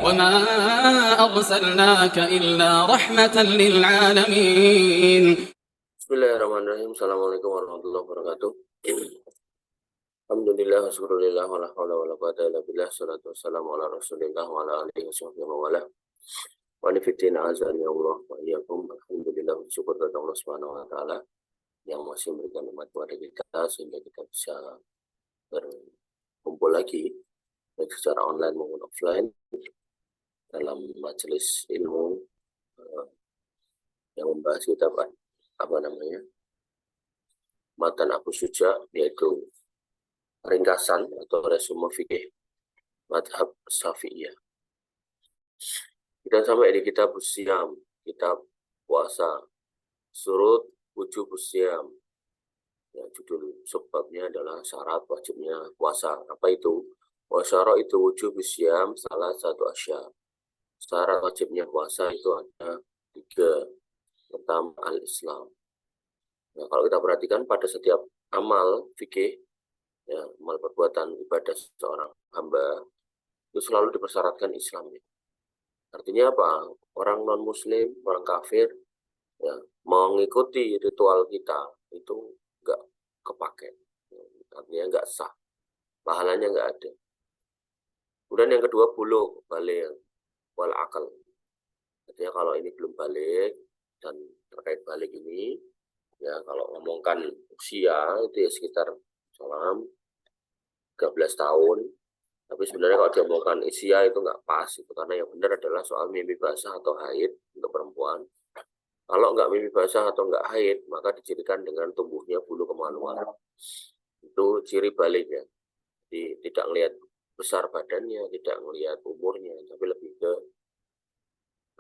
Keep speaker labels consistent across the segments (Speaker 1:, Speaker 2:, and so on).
Speaker 1: وما أرسلناك إلا رحمة للعالمين.
Speaker 2: Bismillahirrahmanirrahim. Assalamualaikum warahmatullahi wabarakatuh. Alhamdulillah, syukurillah, wa la hawla wa la quwwata illa billah, salatu wassalamu ala rasulillah wa ala alihi wa sahbihi wa wala. Wa nifidin azani Allah wa iyyakum. Alhamdulillah, syukur kepada Allah Subhanahu wa taala yang masih memberikan nikmat kepada kita sehingga kita bisa berkumpul lagi baik secara online maupun offline dalam majelis ilmu yang membahas kitab Matan Abu Syuja, yaitu ringkasan atau resume fikih madhab Syafi'iyah. Kita sampai di kitab Usyam, kitab puasa, surut wujub Usyam. Ya, judul subbabnya adalah syarat wajibnya puasa. Apa itu? Wasyara itu wujub Usyam salah satu asya. Syarat wajibnya puasa itu ada 3. Pertama, al-Islam. Nah, kalau kita perhatikan pada setiap amal fikih, ya, amal perbuatan ibadah seorang hamba itu selalu dipersyaratkan Islamnya. Artinya apa? Orang non-muslim, orang kafir, ya, mengikuti ritual kita itu enggak kepakai, artinya enggak sah, pahalanya enggak ada. Kemudian yang kedua, bulugh, balik, wal akal. Artinya kalau ini belum balik, dan terkait balik ini, ya kalau ngomongkan usia itu ya sekitar 13 tahun. Tapi sebenarnya kalau diomongkan usia itu nggak pas, itu karena yang benar adalah soal mimpi basah atau haid untuk perempuan. Kalau nggak mimpi basah atau nggak haid, maka dicirikan dengan tumbuhnya bulu kemaluan. Itu ciri balik ya. Jadi tidak melihat besar badannya, tidak melihat umurnya, tapi lebih ke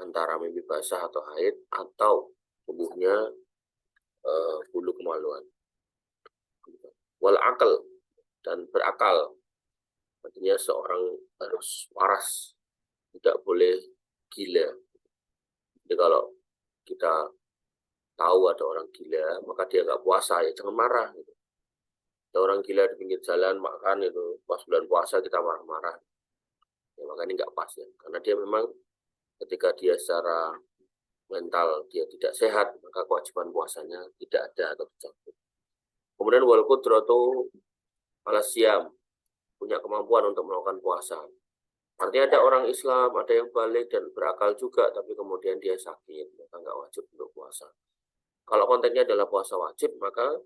Speaker 2: antara mimpi basah atau haid atau tumbuhnya bulu kemaluan. Wal akal, dan berakal. Artinya seorang harus waras, tidak boleh gila. Jadi kalau kita tahu ada orang gila, maka dia nggak puasa, ya jangan marah. Gitu. Ada orang gila di pinggir jalan makan itu pas bulan puasa kita marah-marah. Ya, makanya nggak pas ya, karena dia memang ketika dia secara mental dia tidak sehat, maka kewajiban puasanya tidak ada atau dicabut. Kemudian wal qudratu ala siyam, punya kemampuan untuk melakukan puasa. Artinya ada orang Islam, ada yang balik dan berakal juga, tapi kemudian dia sakit, maka nggak wajib untuk puasa. Kalau konteksnya adalah puasa wajib, maka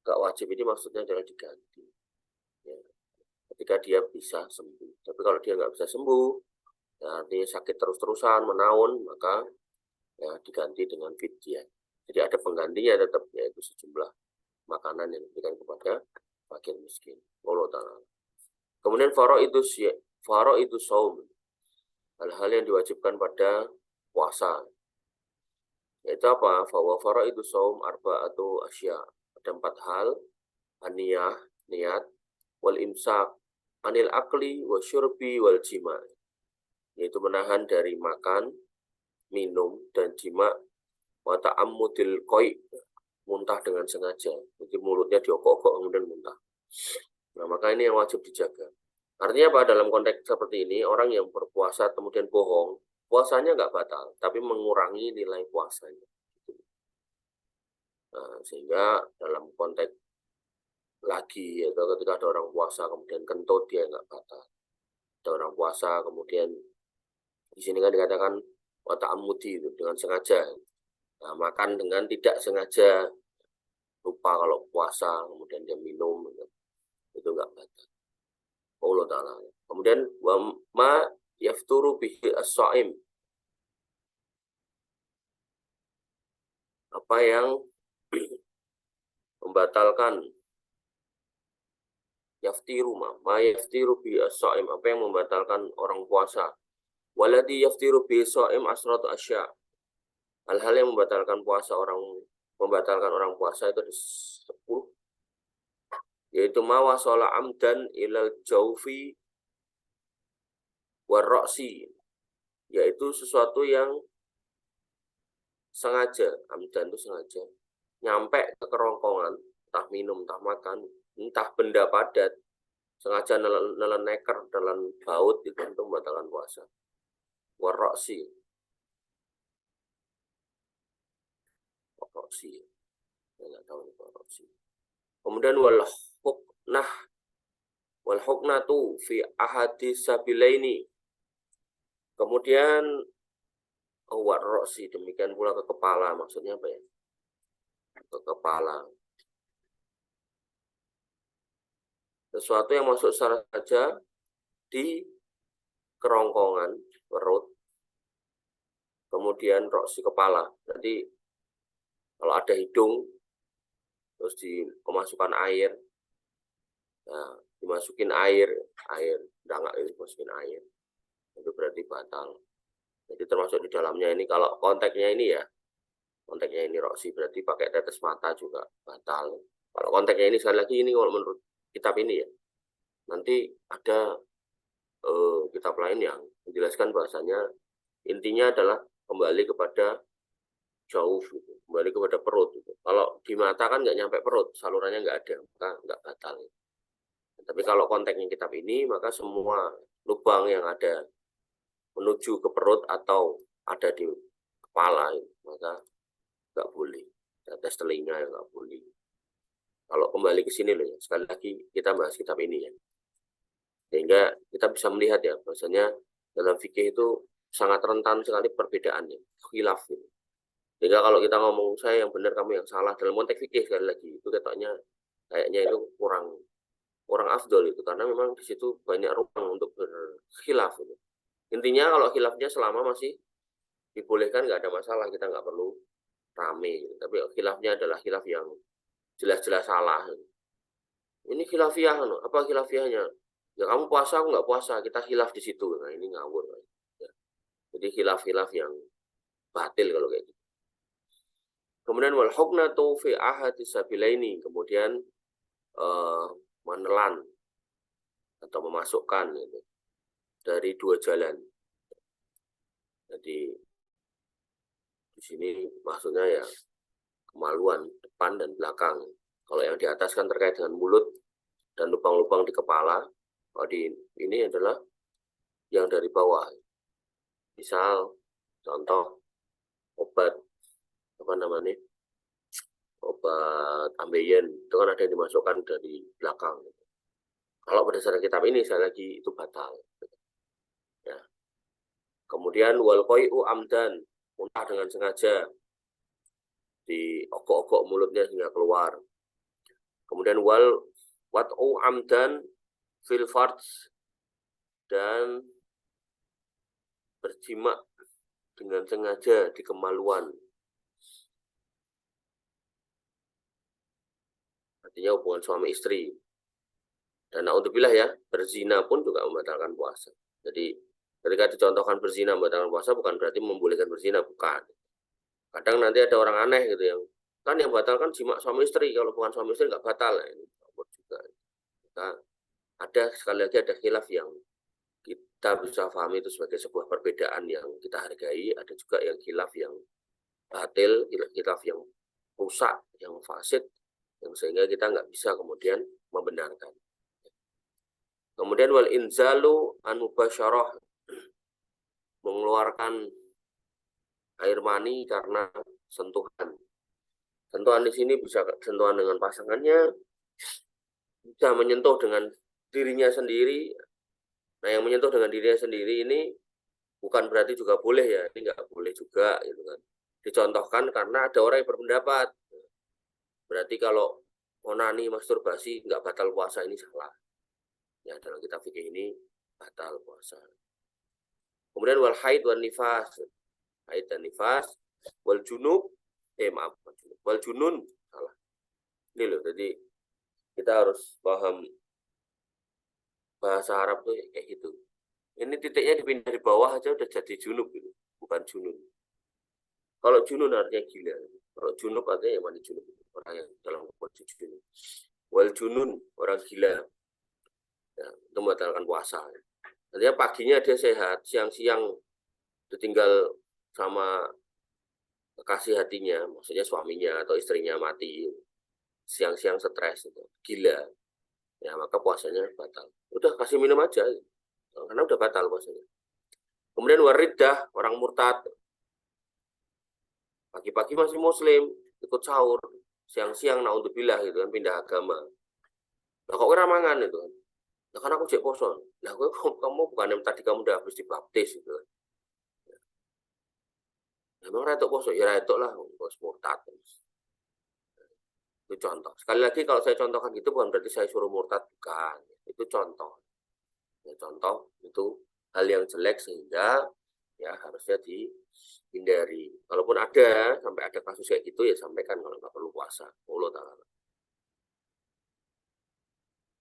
Speaker 2: nggak wajib ini maksudnya adalah diganti. Ya, ketika dia bisa sembuh. Tapi kalau dia nggak bisa sembuh, ya, artinya sakit terus-terusan, menaun, maka ya diganti dengan fidyah. Jadi ada penggantinya tetap, yaitu sejumlah makanan yang diberikan kepada fakir miskin. Allah Ta'ala. Kemudian faro itu saum, hal-hal yang diwajibkan pada puasa. Yaitu apa? Faro itu saum arba'atu asya. Ada 4 hal: aniyah, niat, wal imsak, anil akli, wa syurbi, wal jima. Yaitu menahan dari makan, minum, dan jima, wa ta'ammudil qoi, muntah dengan sengaja. Jadi mulutnya diokok-okok kemudian muntah. Nah, maka ini yang wajib dijaga. Artinya apa? Dalam konteks seperti ini, orang yang berpuasa kemudian bohong, puasanya nggak batal, tapi mengurangi nilai puasanya. Nah, sehingga dalam konteks lagi, atau ketika ada orang puasa kemudian kentut, dia nggak batal. Ada orang puasa kemudian di sini kan dikatakan wata amudi itu dengan sengaja. Nah, makan dengan tidak sengaja, lupa kalau puasa kemudian dia minum, itu nggak batal. Allah Ta'ala. Kemudian ma yafturu bihi as-shaim, apa yang membatalkan yaftiru ma yaftiru bihi as-shaim, apa yang membatalkan orang puasa. Waladi yaftiru bihi as-shaim asratu asya, hal-hal yang membatalkan orang puasa itu ada 10, yaitu mawasola amdan ilal jaufi warroksi, yaitu sesuatu yang sengaja, amdan itu sengaja, nyampe ke kerongkongan, entah minum, entah makan, entah benda padat, sengaja nelen neker, nelen baut, itu membatalkan puasa. Waroksi. Waroksi. Saya nggak tahu nih waroksi. Kemudian wal huknatu fi ahadis sabilaini. Kemudian waroksi, demikian pula ke kepala, maksudnya apa ya? Ke kepala. Sesuatu yang masuk secara saja di kerongkongan perut, kemudian roksi kepala. Jadi kalau ada hidung, terus dimasukkan air, nah, dimasukin air dangak itu dimasukin air, itu berarti batal. Jadi termasuk di dalamnya ini, kalau konteksnya ini ya, konteksnya ini roksi berarti pakai tetes mata juga batal. Kalau konteksnya ini sekali lagi ini kalau menurut kitab ini ya, nanti ada kitab lain yang menjelaskan bahasanya intinya adalah kembali kepada jauh, gitu. Kembali kepada perut. Gitu. Kalau di mata kan nggak nyampe perut, salurannya nggak ada, maka nggak batal. Tapi kalau konteksnya kitab ini, maka semua lubang yang ada menuju ke perut atau ada di kepala, maka nggak boleh. Tes telinga yang nggak boleh. Kalau kembali ke sini loh, ya, sekali lagi kita bahas kitab ini ya. Sehingga kita bisa melihat ya, bahwasanya dalam fikih itu sangat rentan sekali perbedaannya, khilaf. Gitu. Sehingga kalau kita ngomong saya yang benar, kamu yang salah, dalam konteks fikih sekali lagi, itu kayaknya itu kurang afdol itu, karena memang di situ banyak ruang untuk berkhilaf. Gitu. Intinya kalau khilafnya selama masih dibolehkan nggak ada masalah, kita nggak perlu rame. Gitu. Tapi khilafnya adalah khilaf yang jelas-jelas salah. Gitu. Ini khilafiyah, apa khilafiyahnya? Ya kamu puasa, aku nggak puasa, kita khilaf di situ. Nah ini ngawur. Ya. Jadi khilaf-khilaf yang batil kalau kayak gitu. Kemudian wal huknatu fi ahadis sabilaini, kemudian menelan atau memasukkan gitu, dari dua jalan. Jadi di sini maksudnya ya kemaluan depan dan belakang. Kalau yang di atas kan terkait dengan mulut dan lubang-lubang di kepala. Kalau di ini adalah yang dari bawah. Misal contoh obat apa namanya, obat ambeien itu kan ada yang dimasukkan dari belakang. Kalau berdasarkan kitab ini saya lagi itu batal. Ya. Kemudian wal qai'u amdan, muntah dengan sengaja, di ogok-ogok mulutnya hingga keluar. Kemudian wat'u amdan fil farj, dan berjima dengan sengaja di kemaluan. Artinya hubungan suami istri. Dan naudzubillah ya, berzina pun juga membatalkan puasa. Jadi ketika dicontohkan berzina membatalkan puasa bukan berarti membolehkan berzina, bukan. Kadang nanti ada orang aneh gitu yang batal kan jima suami istri, kalau bukan suami istri nggak batal. Nah, ini juga. Nah, ada sekali lagi ada khilaf yang kita bisa pahami itu sebagai sebuah perbedaan yang kita hargai. Ada juga yang khilaf yang batil, khilaf yang rusak, yang fasid, yang sehingga kita nggak bisa kemudian membenarkan. Kemudian wal inzalu an mubasyarah, mengeluarkan air mani karena sentuhan. Sentuhan di sini bisa sentuhan dengan pasangannya, bisa menyentuh dengan dirinya sendiri. Nah, yang menyentuh dengan dirinya sendiri ini bukan berarti juga boleh ya, ini nggak boleh juga gitu kan. Dicontohkan karena ada orang yang berpendapat berarti kalau onani masturbasi nggak batal puasa, ini salah. Ya dalam kitab fikih ini batal puasa. Kemudian wal haid wal nifas, haid dan nifas, wal junub, wal junun, salah. Ini loh, jadi kita harus paham bahasa Arab tuh kayak gitu. Ini titiknya dipindah di bawah aja udah jadi junub gitu, bukan junun. Kalau junun artinya gila. Kalau junub artinya yang mana junub? Orang yang dalam kondisi junub. Wal junun, orang gila. Ya, itu membatalkan puasa. Artinya paginya dia sehat, siang-siang ditinggal sama kekasih hatinya, maksudnya suaminya atau istrinya mati, siang-siang stres, itu gila, ya maka puasanya batal. Udah kasih minum aja, karena udah batal puasanya. Kemudian wariddah, orang murtad. Pagi-pagi masih muslim, ikut sahur. Siang-siang naudzubillah gitu kan, pindah agama. Nah kok kira mangan itu kan? Nah kan aku cek poso. Nah kamu bukan yang tadi kamu udah habis dibaptis gitu kan. Emang retok poso? Ya retok lah, bos murtad. Itu contoh. Sekali lagi kalau saya contohkan gitu bukan berarti saya suruh murtad, bukan. Itu contoh. Ya, contoh itu hal yang jelek sehingga ya harusnya dihindari. Kalaupun ada sampai ada kasus kayak gitu ya sampaikan kalau nggak perlu puasa. Allah Ta'ala.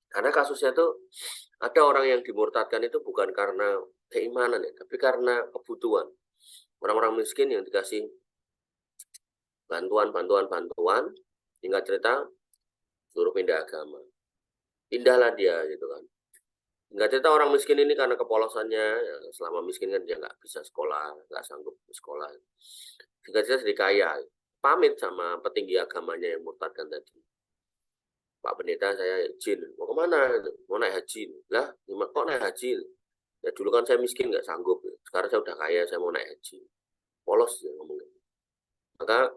Speaker 2: Karena kasusnya tuh ada orang yang dimurtadkan itu bukan karena keimanan ya, tapi karena kebutuhan. Orang-orang miskin yang dikasih bantuan, hingga cerita suruh pindah agama. Pindahlah dia gitu kan. Nggak cerita orang miskin ini karena kepolosannya, ya, selama miskin kan dia nggak bisa sekolah, nggak sanggup sekolah. Sehingga dia jadi kaya, pamit sama petinggi agamanya yang murtadkan tadi. Pak Pendeta saya izin, mau kemana? Mau naik haji. Lah, kok naik haji? Ya dulu kan saya miskin nggak sanggup, sekarang saya udah kaya, saya mau naik haji. Polos dia ngomongnya. Maka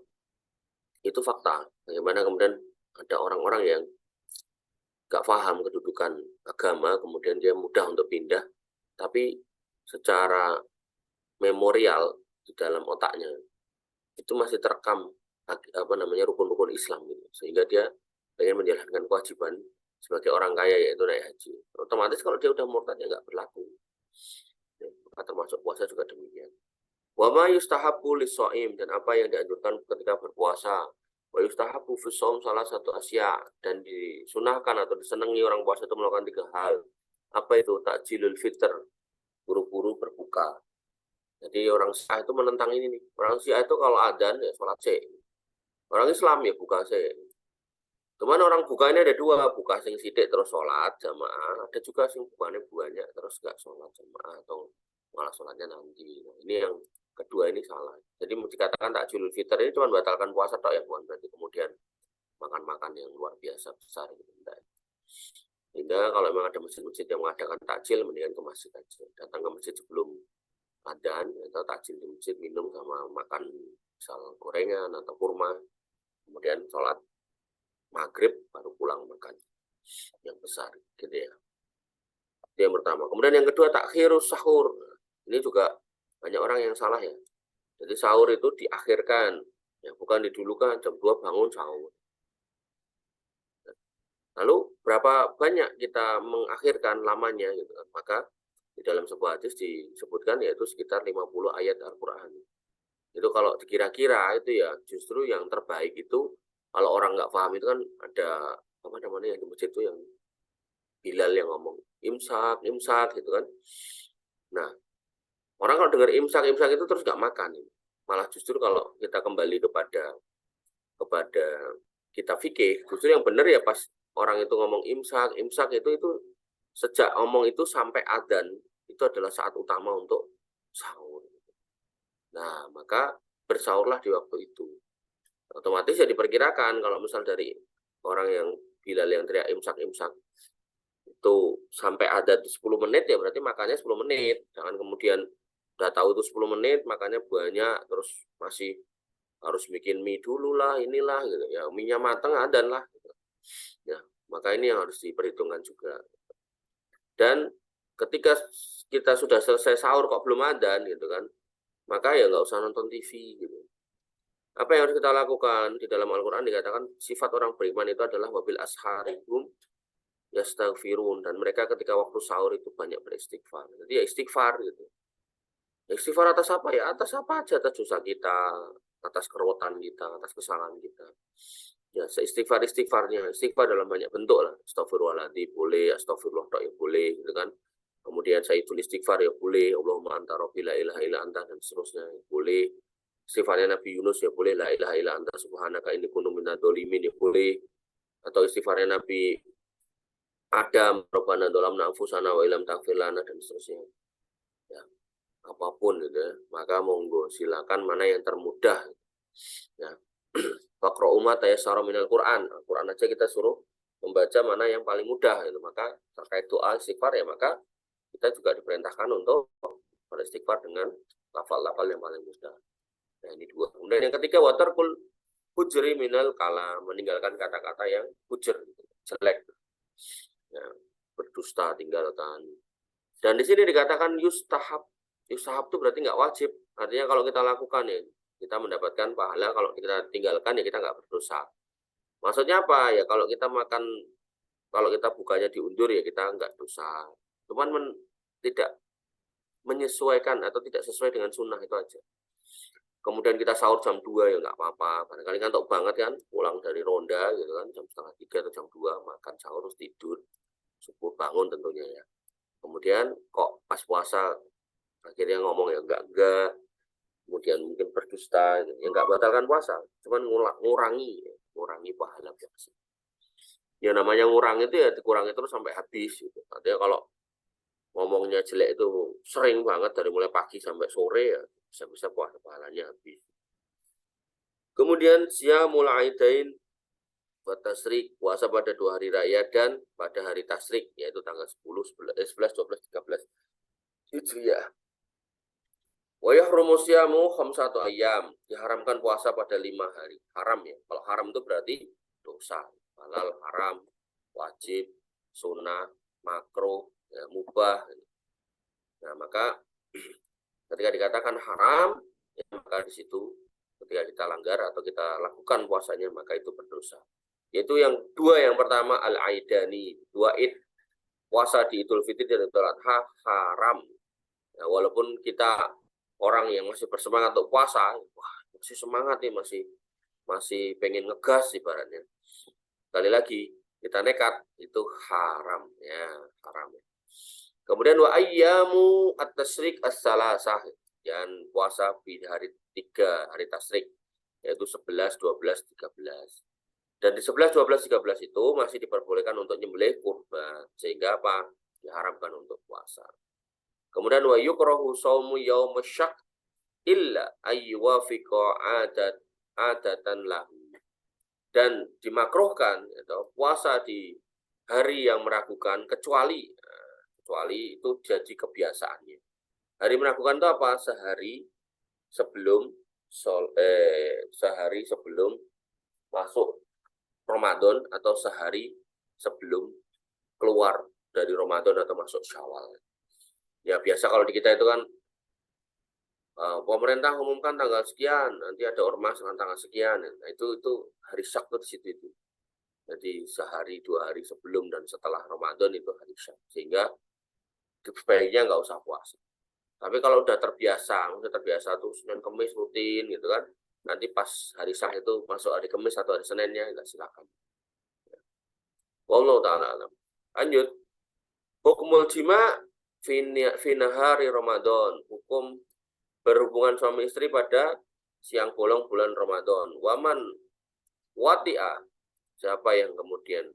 Speaker 2: itu fakta. Bagaimana kemudian ada orang-orang yang nggak paham kedudukan agama, kemudian dia mudah untuk pindah, tapi secara memorial di dalam otaknya itu masih terekam apa namanya rukun-rukun Islam gitu. Sehingga dia pengen menjalankan kewajiban sebagai orang kaya yaitu naik haji. Otomatis kalau dia udah murtad ya nggak berlaku. Ya, termasuk puasa juga demikian. Wa ma yustahabbu lis-shaim, dan apa yang dianjurkan ketika berpuasa. Wa yustahabbu fi shaum salah satu asya, dan disunahkan atau disenangi orang puasa itu melakukan 3 hal. Apa itu? Takjilul fitr, buru-buru berbuka. Jadi orang Syiah itu menentang ini nih. Orang Syiah itu kalau adzan ya sholat sih. Orang Islam ya buka sih. Cuman orang buka ini ada 2, buka sing sidik terus sholat jamaah, ada juga sing bukanya banyak terus nggak sholat jamaah atau malah sholatnya nanti. Nah, ini yang kedua ini salah. Jadi dikatakan takjilul fitr ini cuma batalkan puasa tok ya, bukan berarti kemudian makan-makan yang luar biasa besar gitu. Sehingga kalau memang ada masjid-masjid yang mengadakan takjil, mendingan ke masjid aja. Datang ke masjid sebelum adzan atau takjil di masjid, minum sama makan misal gorengan atau kurma, kemudian sholat maghrib baru pulang makan yang besar gitu ya. Itu yang pertama. Kemudian yang kedua takhirus sahur. Ini juga banyak orang yang salah ya. Jadi sahur itu diakhirkan, ya bukan didulukan jam 2 bangun sahur. Lalu berapa banyak kita mengakhirkan lamanya gitu kan. Maka di dalam sebuah hadis disebutkan yaitu sekitar 50 ayat Al-Qur'an. Itu kalau dikira-kira itu ya justru yang terbaik itu kalau orang nggak paham itu kan ada apa namanya yang di masjid itu yang Bilal yang ngomong imsak imsak gitu kan. Nah orang kalau dengar imsak imsak itu terus nggak makan, malah justru kalau kita kembali kepada kita fikih justru yang benar ya pas orang itu ngomong imsak imsak itu sejak ngomong itu sampai adzan itu adalah saat utama untuk sahur. Nah maka bersahurlah di waktu itu. Otomatis ya diperkirakan kalau misal dari orang yang Bilal yang teriak imsak-imsak itu sampai ada di 10 menit ya berarti makannya 10 menit. Jangan kemudian udah tahu itu 10 menit makannya banyak terus masih harus bikin mie dulu lah inilah gitu ya, mie-nya mateng adan lah gitu. Ya, maka ini yang harus diperhitungkan juga. Dan ketika kita sudah selesai sahur kok belum adan gitu kan, maka ya nggak usah nonton TV gitu. Apa yang harus kita lakukan? Di dalam Al-Quran dikatakan sifat orang beriman itu adalah wabil asharihum yastaghfirun, dan mereka ketika waktu sahur itu banyak beristighfar. Jadi ya istighfar gitu. Istighfar atas apa ya? Atas apa aja, atas dosa kita, atas kerotan kita, atas kesalahan kita. Ya, seistighfar-istighfarnya. Istighfar dalam banyak bentuk lah. Astagfirullahaladzim boleh, astagfirullah ya boleh gitu kan. Kemudian saya tulis istighfar ya boleh, Allahumma anta rabbi la ilaha illa anta, dan seterusnya boleh. Istighfarnya Nabi Yunus ya boleh, la ilaha illa anta subhanaka inni kuntu minadz dzalimin ya boleh. Atau istighfarnya Nabi Adam, Rabbana dzalamna anfusana wa illam taghfir lana, dan seterusnya. Ya, apapun gitu ya. Maka monggo silakan mana yang termudah. Ya. Faqra'u ma tayassara minal Qur'an. Al-Qur'an aja kita suruh membaca mana yang paling mudah gitu. Maka terkait doa istighfar ya maka kita juga diperintahkan untuk beristighfar dengan lafal-lafal yang paling mudah. Nah, ini dua. Kemudian yang ketiga, watarkul hujri minal kalam, meninggalkan kata-kata yang hujr, jelek. Ya, berdusta, tinggalkan. Dan di sini dikatakan yustahab. Yustahab itu berarti nggak wajib. Artinya kalau kita lakukan ya, kita mendapatkan pahala. Kalau kita tinggalkan ya kita nggak berdosa. Maksudnya apa? Ya kalau kita makan, kalau kita bukanya diundur ya kita nggak dosa. Cuman tidak menyesuaikan atau tidak sesuai dengan sunnah itu aja. Kemudian kita sahur jam 2 ya nggak apa-apa. Barangkali ngantuk banget kan, pulang dari ronda gitu kan, jam setengah 3 atau jam 2, makan sahur terus tidur. Subuh bangun tentunya ya. Kemudian kok pas puasa akhirnya ngomong ya enggak. Kemudian mungkin berdusta, ya nggak batalkan puasa. Cuman ngurangi pahala puasa. Ya namanya ngurang itu ya dikurangi terus sampai habis gitu. Artinya kalau ngomongnya jelek itu sering banget dari mulai pagi sampai sore ya bisa-bisa pahalanya habis. Kemudian siyamul aidain wa tasrik, puasa pada 2 hari raya dan pada hari tasrik yaitu tanggal 10, 11, 12, 13 Hijriah. Wa yahrumu siyamu khamsatu ayyam, diharamkan puasa pada 5 hari. Haram ya. Kalau haram itu berarti dosa. Halal, haram, wajib, sunnah, makruh, ya, mubah. Nah, maka ketika dikatakan haram, ya, maka di situ ketika kita langgar atau kita lakukan puasanya maka itu berdosa. Yaitu yang dua, yang pertama al-aidani, 2 id, puasa di Idul Fitri dan Idul Adha haram. Ya, walaupun kita orang yang masih bersemangat untuk puasa, wah masih semangat nih, masih pengen ngegas ibaratnya. Sekali lagi kita nekat itu haram ya, haram. Kemudian wa ayyamu at-tasyrik as-salasah, dan puasa di hari 3 hari tasyrik yaitu 11, 12, 13. Dan di 11, 12, 13 itu masih diperbolehkan untuk nyembelih kurban, sehingga apa? Diharamkan untuk puasa. Kemudian wa yukrahu shaumu yaum syak illa ayyuwafiqa adatan lahu. Dan dimakruhkan atau puasa di hari yang meragukan kecuali itu jadi kebiasaannya. Hari meragukan itu apa? Sehari sebelum masuk Ramadan atau sehari sebelum keluar dari Ramadan atau masuk Syawal. Ya biasa kalau di kita itu kan pemerintah umumkan tanggal sekian, nanti ada ormas dengan tanggal sekian. Nah, itu hari syak di situ itu. Jadi sehari 2 hari sebelum dan setelah Ramadan itu hari syak. Sehingga sebaiknya nggak usah puasa. Tapi kalau udah terbiasa tuh Senin Kamis rutin gitu kan, nanti pas hari syak itu masuk hari Kamis atau hari Seninnya, nggak silakan. Wallahu ta'ala alam. Lanjut. Hukumul jima fi nahari Ramadan. Hukum berhubungan suami istri pada siang bolong bulan Ramadan. Waman wati'a, siapa yang kemudian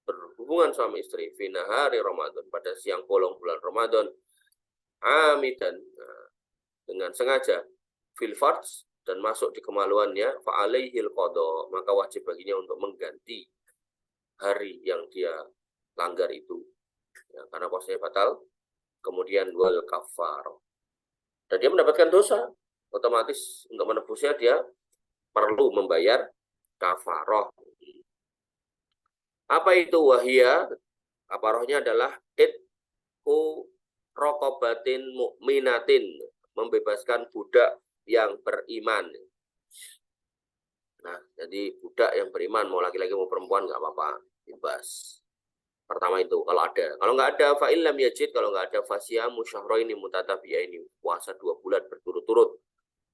Speaker 2: berhubungan suami istri fi nahari Ramadan pada siang bolong bulan Ramadan amidan, dengan sengaja, fil farj, dan masuk di kemaluannya, fa alaihil qada, maka wajib baginya untuk mengganti hari yang dia langgar itu ya, karena puasanya batal. Kemudian wal kafar, dan dia mendapatkan dosa, otomatis untuk menebusnya dia perlu membayar kafaroh. Apa itu wahia? Kafarohnya adalah itku rokobatin mu'minatin, membebaskan budak yang beriman. Nah, jadi budak yang beriman, mau laki-laki mau perempuan nggak apa-apa, bebas. Pertama itu kalau ada. Kalau nggak ada fa illam yajid, kalau nggak ada fasyamu syahraini mutatabi'aini, puasa 2 bulan berturut-turut.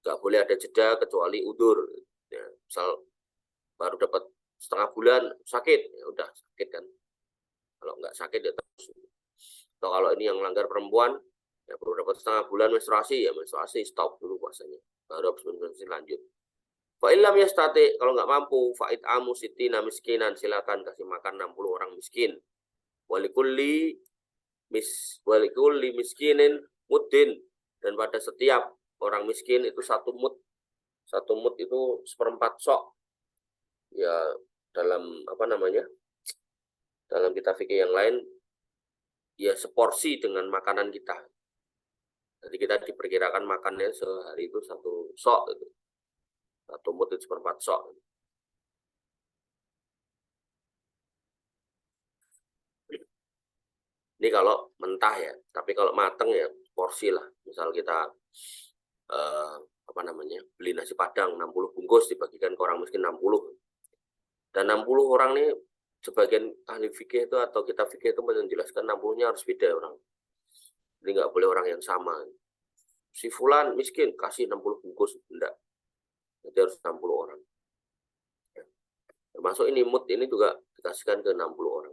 Speaker 2: Nggak boleh ada jeda kecuali udur. Ya, misal baru dapat setengah bulan sakit, ya udah sakit kan. Kalau nggak sakit ya terus. Atau kalau ini yang melanggar perempuan, ya baru dapat setengah bulan menstruasi, ya menstruasi stop dulu puasanya. Baru habis menstruasi lanjut. Fa illam yastati, kalau nggak mampu, fa'id amu sitina miskinan, silakan kasih makan 60 orang miskin. Walikulli miskinin muddin, dan pada setiap orang miskin itu 1 mud. 1 mud itu 1/4 sok. Ya dalam apa namanya? Dalam kitab fikih yang lain ya seporsi dengan makanan kita. Jadi kita diperkirakan makannya sehari itu 1 sok itu. 1 mut itu 1/4 sok. Ini kalau mentah ya, tapi kalau mateng ya porsi lah. Misal kita apa namanya, beli nasi padang 60 bungkus dibagikan ke orang miskin 60. Dan 60 orang nih, sebagian ahli fikih itu atau kitab fikih itu menjelaskan 60-nya harus beda orang. Jadi nggak boleh orang yang sama. Si fulan miskin kasih 60 bungkus, enggak. Jadi harus 60 orang. Termasuk ini mut ini juga dikasihkan ke 60 orang.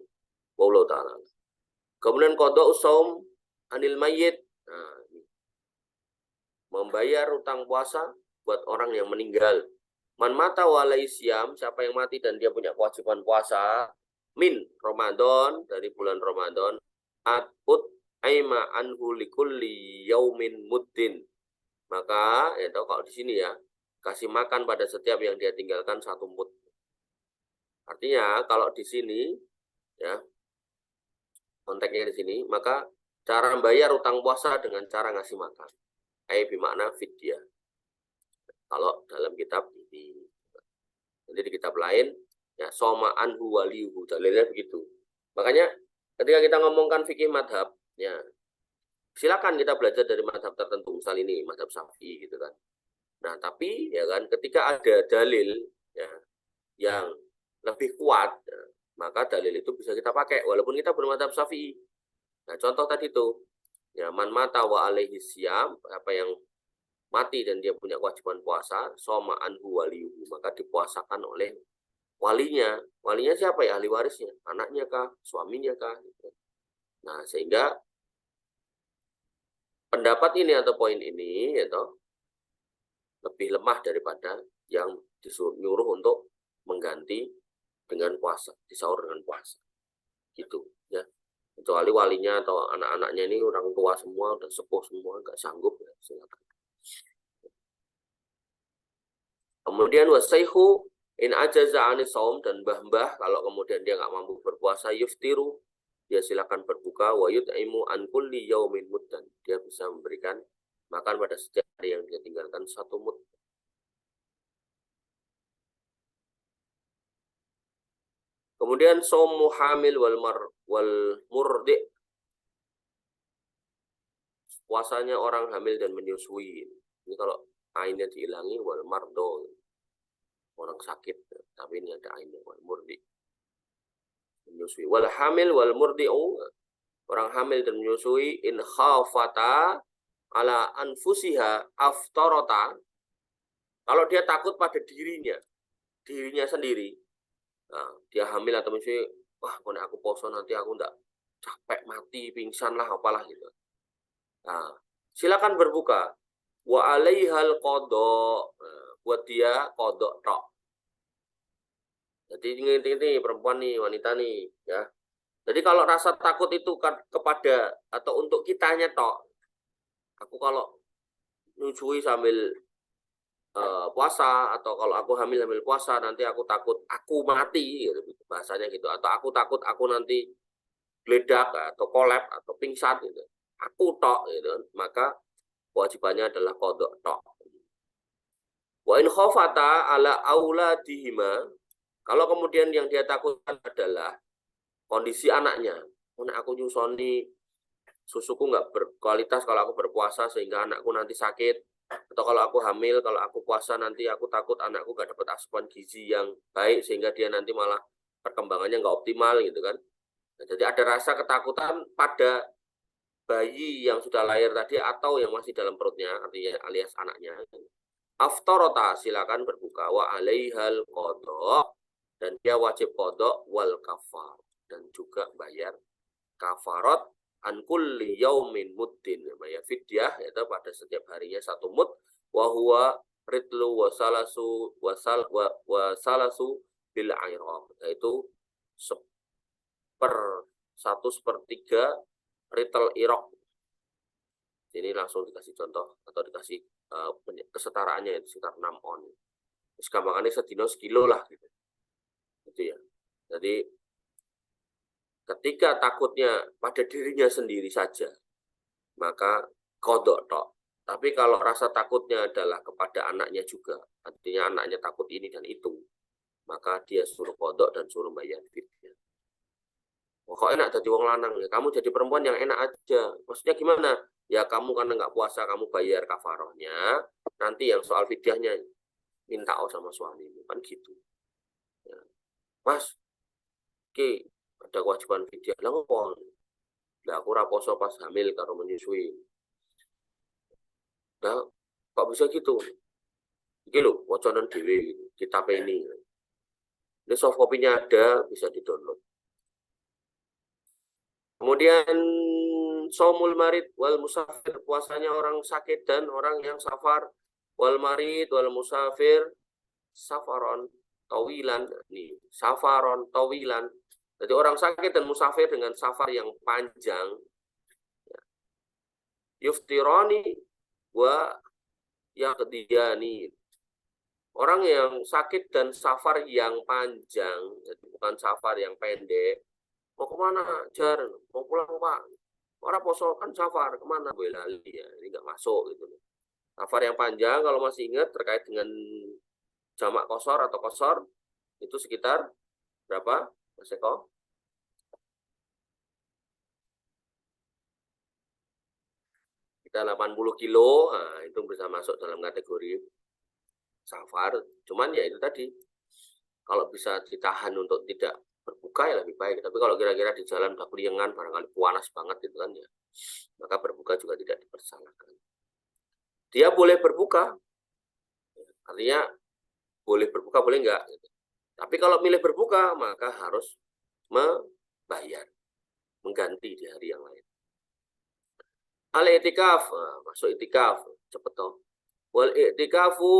Speaker 2: Wallahu ta'ala. Kemudian qada'u shaum anil mayyit. Nah, membayar utang puasa buat orang yang meninggal. Man mata walai siam, siapa yang mati dan dia punya kewajiban puasa min Ramadan, dari bulan Ramadan, atut aima anhu likulli yaumin muddin. Maka ya tahu kalau di sini ya, kasih makan pada setiap yang dia tinggalkan 1 mud. Artinya kalau di sini ya, konteksnya di sini, maka cara membayar utang puasa dengan cara ngasih makan. Bimakna fidyah. Kalau dalam kitab ini, nanti di kitab lain ya soma anhu waliyuhu, dalilnya begitu. Makanya ketika kita ngomongkan fikih madhab, ya silakan kita belajar dari madhab tertentu, misal ini madhab Syafi'i gitu kan. Nah tapi ya kan, ketika ada dalil ya yang lebih kuat, ya, maka dalil itu bisa kita pakai walaupun kita bermadhab Syafi'i. Nah contoh tadi tuh, ya man mata wa alaihi siyam, apa yang mati dan dia punya kewajiban puasa, soma anhu waliyuhu, maka dipuasakan oleh walinya. Walinya siapa ya? Ahli warisnya, anaknya kah, suaminya kah? Nah sehingga pendapat ini atau poin ini ya lebih lemah daripada yang disuruh untuk mengganti dengan puasa, disaur dengan puasa, gitu ya. Kecuali walinya atau anak-anaknya ini orang tua semua, udah sepuh semua, nggak sanggup ya silakan. Kemudian wasaihu in ajaza anis saum, dan mbah-mbah kalau kemudian dia nggak mampu berpuasa yuftiru, dia silakan berbuka. Wa yut'imu an kulli yaumin muddan, dia bisa memberikan makan pada setiap hari yang dia tinggalkan 1 mud. Kemudian saumu hamil wal murdi, puasanya orang hamil dan menyusui. Ini kalau ainnya dihilangi wal mardo, orang sakit, tapi ini ada ainnya wal murdi, menyusui. Wal hamil wal murdi'u, orang hamil dan menyusui, in khafata ala anfusiha aftarota, kalau dia takut pada dirinya sendiri. Nah, dia hamil atau menyusui, wah kalau aku poso nanti aku enggak capek mati pingsan lah apalah gitu. Nah, silakan berbuka. Wa alaihal qada, buat dia qada tok. Jadi ini perempuan nih, wanita nih ya. Jadi kalau rasa takut itu kepada atau untuk kitanya tok. Aku kalau nyusui sambil puasa, atau kalau aku hamil puasa nanti aku takut aku mati gitu, bahasanya gitu, atau aku takut aku nanti geledak atau kolap atau pingsan gitu. Aku tok gitu, maka kewajibannya adalah qada tok. Wa in khafata ala auladihima, kalau kemudian yang dia takutkan adalah kondisi anaknya, aku nyusoni susuku nggak berkualitas kalau aku berpuasa sehingga anakku nanti sakit, atau kalau aku hamil, kalau aku puasa nanti aku takut anakku nggak dapat asupan gizi yang baik sehingga dia nanti malah perkembangannya nggak optimal gitu kan. Nah, jadi ada rasa ketakutan pada bayi yang sudah lahir tadi atau yang masih dalam perutnya, artinya alias anaknya. Aftarota, silakan berbuka. Wa alaihal qada, dan dia wajib qada wal kafar, dan juga bayar kafarat an kulli yaumin muddin, bayar fidyah yaitu pada setiap harinya 1 mud. Wa huwa ritlu wasalasu bil airaq, yaitu 1/3 ritel iraq. Ini langsung dikasih contoh atau dikasih kesetaraannya itu sekitar 6 on. Terus gampangannya sedino sekilo lah gitu. Gitu ya. Jadi ketika takutnya pada dirinya sendiri saja, maka kodok tok. Tapi kalau rasa takutnya adalah kepada anaknya juga, artinya anaknya takut ini dan itu, maka dia suruh kodok dan suruh bayar fidyah. Kok enak jadi wong lanang ya? Kamu jadi perempuan yang enak aja. Maksudnya gimana? Ya kamu karena nggak puasa, kamu bayar kafarohnya. Nanti yang soal fidyahnya minta sama suamimu kan gitu. Ya. Mas, ki ada kewajiban fidyah lah ngopo? Lah aku raposo pas hamil karo menyusui. Nah, kok bisa gitu? Iki lho, wacanan dhewe gitu, kitab ini. Ini soft copy-nya ada, bisa di-download. Kemudian somul marid wal musafir, puasanya orang sakit dan orang yang safar. Wal marid wal musafir safaron tawilan. Nih, safaron tawilan. Jadi orang sakit dan musafir dengan safar yang panjang. Yuftironi wa yaqdiyani. Orang yang sakit dan safar yang panjang, jadi bukan safar yang pendek. Mau kemana? Jar, mau pulang Pak. Orang poso kan safar, kemana? Gue lali ya, ini nggak masuk gitu. Safar yang panjang, kalau masih ingat terkait dengan jamak kosor atau kosor, itu sekitar berapa, Mas Eko? Kita 80 kilo, nah, itu bisa masuk dalam kategori safar. Cuman ya itu tadi, kalau bisa ditahan untuk tidak berbuka ya lebih baik. Tapi kalau kira-kira di jalan udah keliengan, barangkali panas banget gitu kan ya, maka berbuka juga tidak dipersalahkan. Dia boleh berbuka, artinya boleh berbuka boleh enggak. Tapi kalau milih berbuka maka harus membayar, mengganti di hari yang lain. Al-i'tikaf, masuk i'tikaf, cepet toh. Wal i'tikafu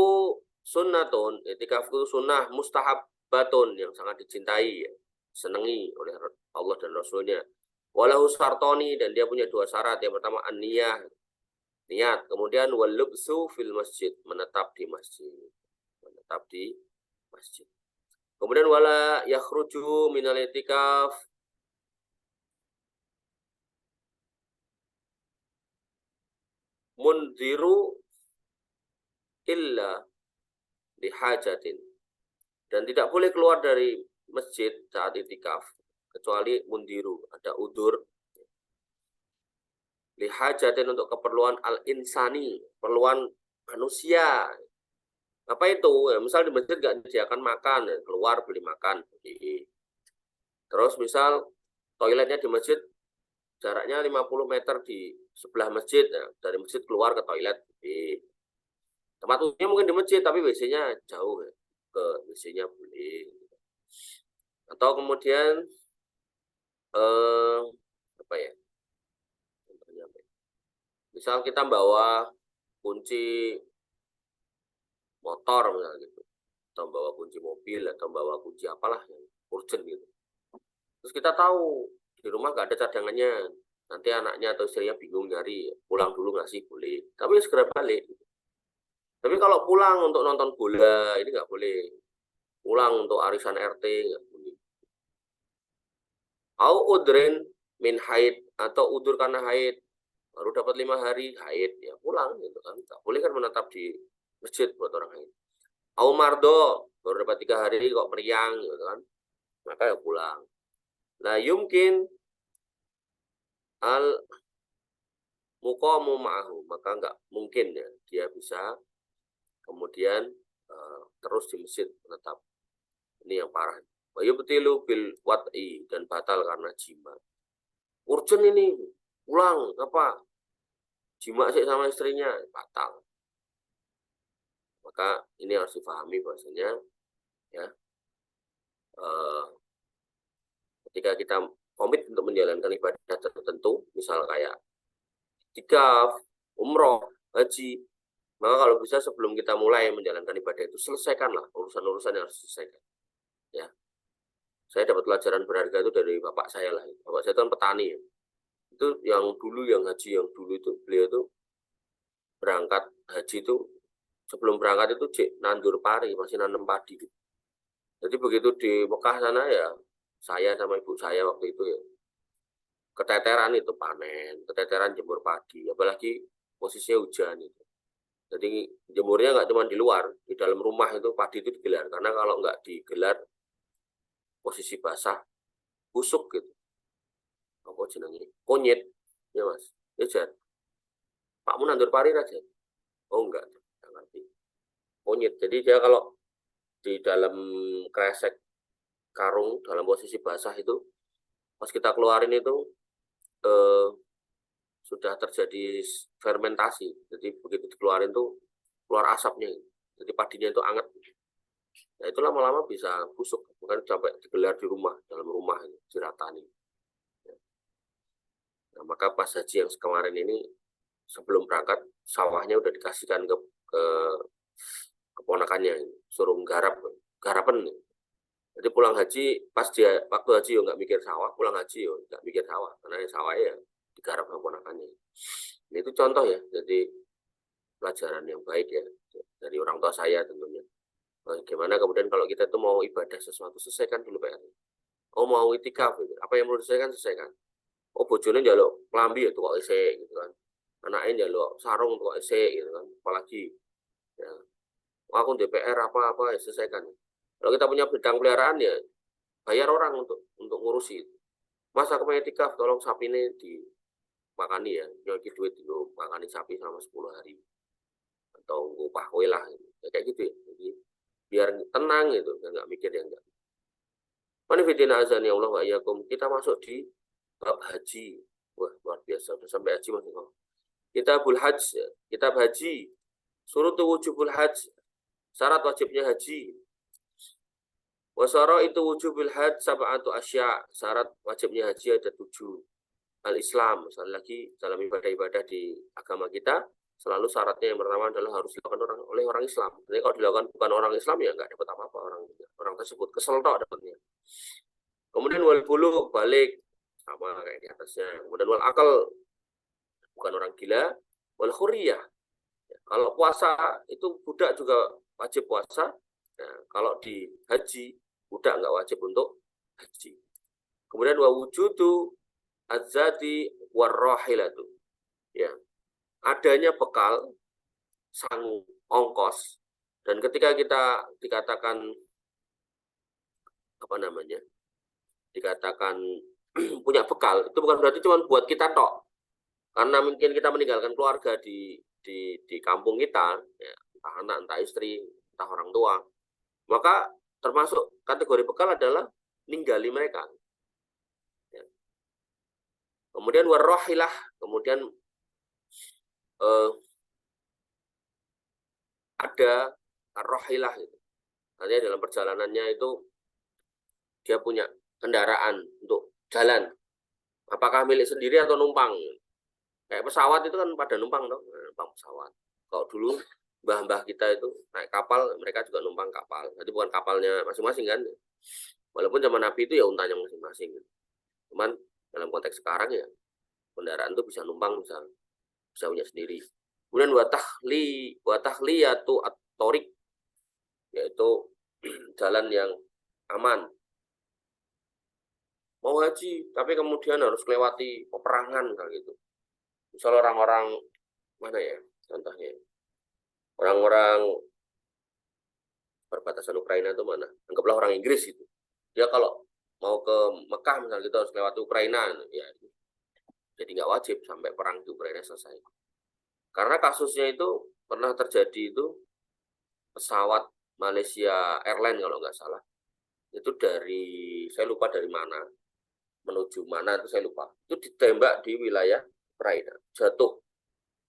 Speaker 2: sunnatun, i'tikaf itu sunnah mustahabbatun yang sangat dicintai, senangi oleh Allah dan Rasulnya. Walahu sartoni, dan dia punya dua syarat. Yang pertama an-niyah, niat. Kemudian wal lubsu fil masjid, menetap di masjid. Menetap di masjid. Kemudian wala yakhruju minal i'tikaf, mundiru illa lihajatin, dan tidak boleh keluar dari masjid saat itikaf kecuali mundiru, ada udur, lihajatin untuk keperluan al-insani, keperluan manusia. Apa itu? Ya, misal di masjid nggak disediakan makan, ya, keluar beli makan. Terus misal toiletnya di masjid jaraknya 50 meter di sebelah masjid, ya, dari masjid keluar ke toilet. Tempat umumnya mungkin di masjid, tapi WC-nya jauh, ya. Ke WC-nya boleh. Atau kemudian apa ya? Misal kita bawa kunci motor misalnya gitu, atau bawa kunci mobil, atau bawa kunci apalah yang urgent gitu. Terus kita tahu di rumah nggak ada cadangannya, nanti anaknya atau istrinya bingung nyari, pulang dulu nggak sih? Boleh, tapi segera balik. Tapi kalau pulang untuk nonton bola ini nggak boleh, pulang untuk arisan RT nggak boleh. Au udrin min haid, atau udur karena haid, baru dapat 5 hari haid, ya pulang gitu kan, nggak boleh kan menetap di masjid buat orang haid. Au mardo, baru dapat 3 hari kok meriang gitu kan, maka ya pulang. Nah yumkin al muqamu ma'ahu, maka nggak mungkin ya dia bisa kemudian terus di masjid menetap. Ini yang parah. Wa yubtilu bil wat'i, dan batal karena jima. Urgent ini, pulang apa? Jima sih sama istrinya, batal. Maka ini harus dipahami bahwasanya ya, ketika kita komit untuk menjalankan ibadah tertentu, misal kayak iktikaf, umroh, haji, maka kalau bisa sebelum kita mulai menjalankan ibadah itu, selesaikanlah urusan-urusan yang harus diselesaikan. Ya, saya dapat pelajaran berharga itu dari bapak saya lah. Bapak saya itu kan petani ya. Itu yang dulu, yang haji yang dulu itu, beliau itu berangkat haji itu, sebelum berangkat itu nandur pari, masih nanam padi. Jadi begitu di Mekah sana ya, saya sama ibu saya waktu itu ya, keteteran itu panen, keteteran jemur padi. Apalagi posisinya hujan itu. Jadi jemurnya nggak cuma di luar, di dalam rumah itu padi itu digelar. Karena kalau nggak digelar posisi basah, busuk gitu. Apa jenenge? Konyit, ya mas. Ya jan. Pakmu nandur pari aja. Oh enggak, nggak ngerti. Konyit. Jadi dia kalau di dalam kresek karung dalam posisi basah itu, pas kita keluarin itu sudah terjadi fermentasi. Jadi begitu dikeluarin tuh keluar asapnya. Jadi padinya itu anget. Nah itu lama-lama bisa busuk. Bukan sampai digelar di rumah, dalam rumah ini, diratani. Nah, maka pas haji yang kemarin ini sebelum berangkat sawahnya udah dikasihkan ke keponakannya, suruh garapan. Jadi pulang haji pas dia waktu haji yo nggak mikir sawah, pulang haji yo nggak mikir sawah karena sawah ya digarap sama ponakannya. Ini itu contoh ya, jadi pelajaran yang baik ya dari orang tua saya tentunya. Bagaimana kemudian kalau kita tuh mau ibadah sesuatu, selesaikan dulu PR. Oh mau itikaf, apa yang perlu diselesaikan, selesaikan. Oh bojone njaluk klambi ya tuh isik gitu kan. Anaknya njaluk sarung tuh isik gitu kan. Apalagi ya, aku DPR apa-apa ya selesaikan. Kalau kita punya bidang peliharaan ya bayar orang untuk ngurusi. Mas aku punya itikaf, tolong sapi ini dimakani ya, nyolki duit dulu makani sapi selama 10 hari atau upah kowe lah gitu. Ya, kayak gitu ya. Jadi biar tenang gitu, nggak mikir yang enggak. Manifidina azan ya Allah wa iyyakum. Kita masuk di bab haji. Wah, luar biasa. Udah sampai haji Mas. Kitabul Hajj, kitab haji. Surutu wujubul hajj. Syarat wajibnya haji. Wasara itu wujubul hajj sab'atu asya. Syarat wajibnya haji ada 7. Al-Islam, misalnya lagi dalam ibadah-ibadah di agama kita, selalu syaratnya yang pertama adalah harus dilakukan oleh orang Islam. Jadi kalau dilakukan bukan orang Islam ya nggak dapat apa-apa orang tersebut, kesel tok dapatnya. Kemudian wal bulu balik sama kayak di atasnya. Kemudian wal akal bukan orang gila, wal khuriyah. Kalau puasa itu budak juga wajib puasa. Nah, kalau di haji budak nggak wajib untuk haji. Kemudian wa wujudu azati warrohilatu. Ya, adanya bekal, sangu, ongkos. Dan ketika kita dikatakan apa namanya? Dikatakan punya bekal, itu bukan berarti cuma buat kita tok. Karena mungkin kita meninggalkan keluarga di kampung kita, ya, entah anak, entah istri, entah orang tua. Maka termasuk kategori bekal adalah ninggali mereka. Ya. Kemudian warrohilah, kemudian ada rohilah itu. Artinya dalam perjalanannya itu dia punya kendaraan untuk jalan. Apakah milik sendiri atau numpang? Kayak pesawat itu kan pada numpang dong, numpang pesawat. Kalau dulu mbah-mbah kita itu naik kapal, mereka juga numpang kapal. Jadi bukan kapalnya masing-masing kan. Walaupun zaman Nabi itu ya untanya masing-masing. Cuman dalam konteks sekarang ya kendaraan itu bisa numpang, bisa punya sendiri. Kemudian watahliyatu at-thoriq, yaitu jalan yang aman. Mau haji tapi kemudian harus melewati peperangan kayak gitu. Misal orang-orang mana ya contohnya? Orang-orang perbatasan Ukraina itu mana? Anggaplah orang Inggris itu. Dia kalau mau ke Mekah misalnya kita harus lewati Ukraina, ya jadi nggak wajib sampai perang di Ukraina selesai. Karena kasusnya itu pernah terjadi itu pesawat Malaysia Airlines kalau nggak salah. Itu dari, saya lupa dari mana, menuju mana itu saya lupa. Itu ditembak di wilayah Ukraina. Jatuh,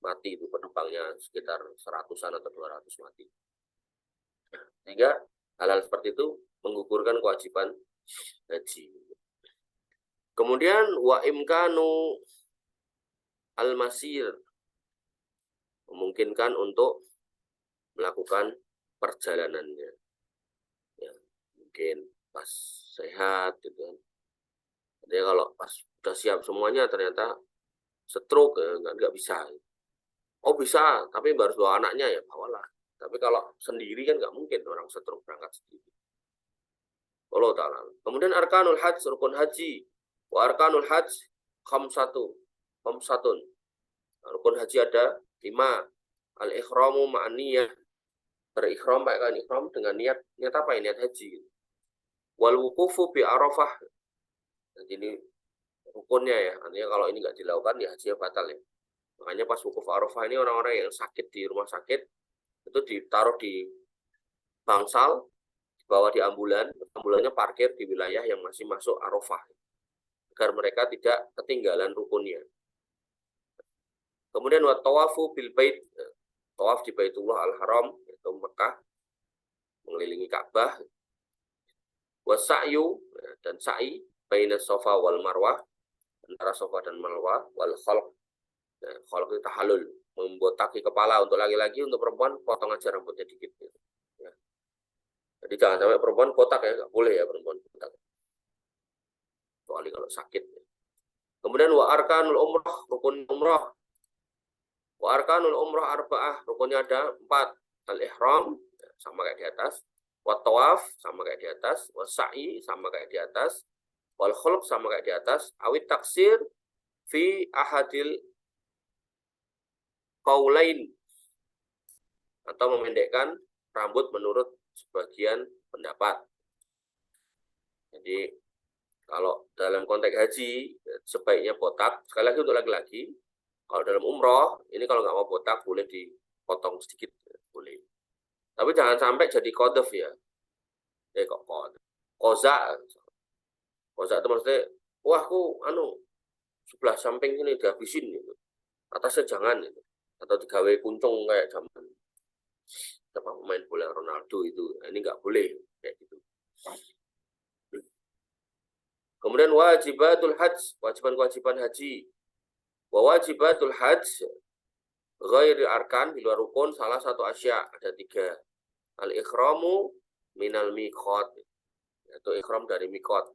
Speaker 2: mati itu penumpangnya sekitar 100-an atau 200 mati. Sehingga hal-hal seperti itu menggugurkan kewajiban haji. Kemudian wa imkanu al-masir, memungkinkan untuk melakukan perjalanannya. Ya, mungkin pas sehat gitu kan. Jadi kalau pas sudah siap semuanya ternyata stroke ya, nggak bisa. Oh bisa, tapi harus bawa anaknya ya bawalah. Tapi kalau sendiri kan nggak mungkin orang stroke berangkat sendiri. Allah Ta'ala. Kemudian arkanul hajj, rukun haji. Wa arkanul hajj khamsatun. Rukun haji ada 5. Al-ikhramu ma'an niyah. Berikhram pakai ikhram dengan niat apa ini? Niat haji. Wal wuqufu bi Arafah. Jadi ini rukunnya ya. Artinya kalau ini nggak dilakukan ya hajinya batal ya. Makanya pas wukuf Arafah ini orang-orang yang sakit di rumah sakit itu ditaruh di bangsal, dibawa di ambulannya parkir di wilayah yang masih masuk Arafah agar mereka tidak ketinggalan rukunnya. Kemudian wa tawafu bil bait, tawaf di Baitullah Al-Haram yaitu Mekah, mengelilingi Ka'bah. Wa sa'yu, dan sa'i baina Safa wal Marwah, antara Safa dan Marwah. Wal khalq, khalq itu tahallul, membotaki kepala untuk laki-laki, untuk perempuan potong aja rambutnya dikit gitu. Ya. Jadi jangan sampai perempuan botak ya, nggak boleh ya perempuan botak, kecuali kalau sakit. Kemudian wa arkanul umrah, rukun umrah. Wa arkanul umrah arba'ah, rukunnya ada 4. Al-ihram, sama kayak di atas. Wa tawaf, sama kayak di atas. Wa sa'i, sama kayak di atas. Wal khulq, sama kayak di atas. Awit taksir fi ahadil qaulain, atau memendekkan rambut menurut sebagian pendapat. Jadi kalau dalam konteks haji sebaiknya botak, sekali lagi untuk laki-laki. Kalau dalam umroh, ini kalau nggak mau botak boleh dipotong sedikit, boleh. Tapi jangan sampai jadi kodef ya. Kok koza itu maksudnya, wah aku sebelah samping ini dihabisin gitu. Atasnya jangan gitu. Atau digawe kuncung kayak zaman pemain bola Ronaldo itu. Nah, ini nggak boleh kayak gitu. Kemudian wajibatul hajj, kewajiban haji. Wajibatul hajj ghairi arkan, di luar rukun, salah satu asya, ada 3. Al-ikhramu minal miqat, yaitu ikhram dari miqat.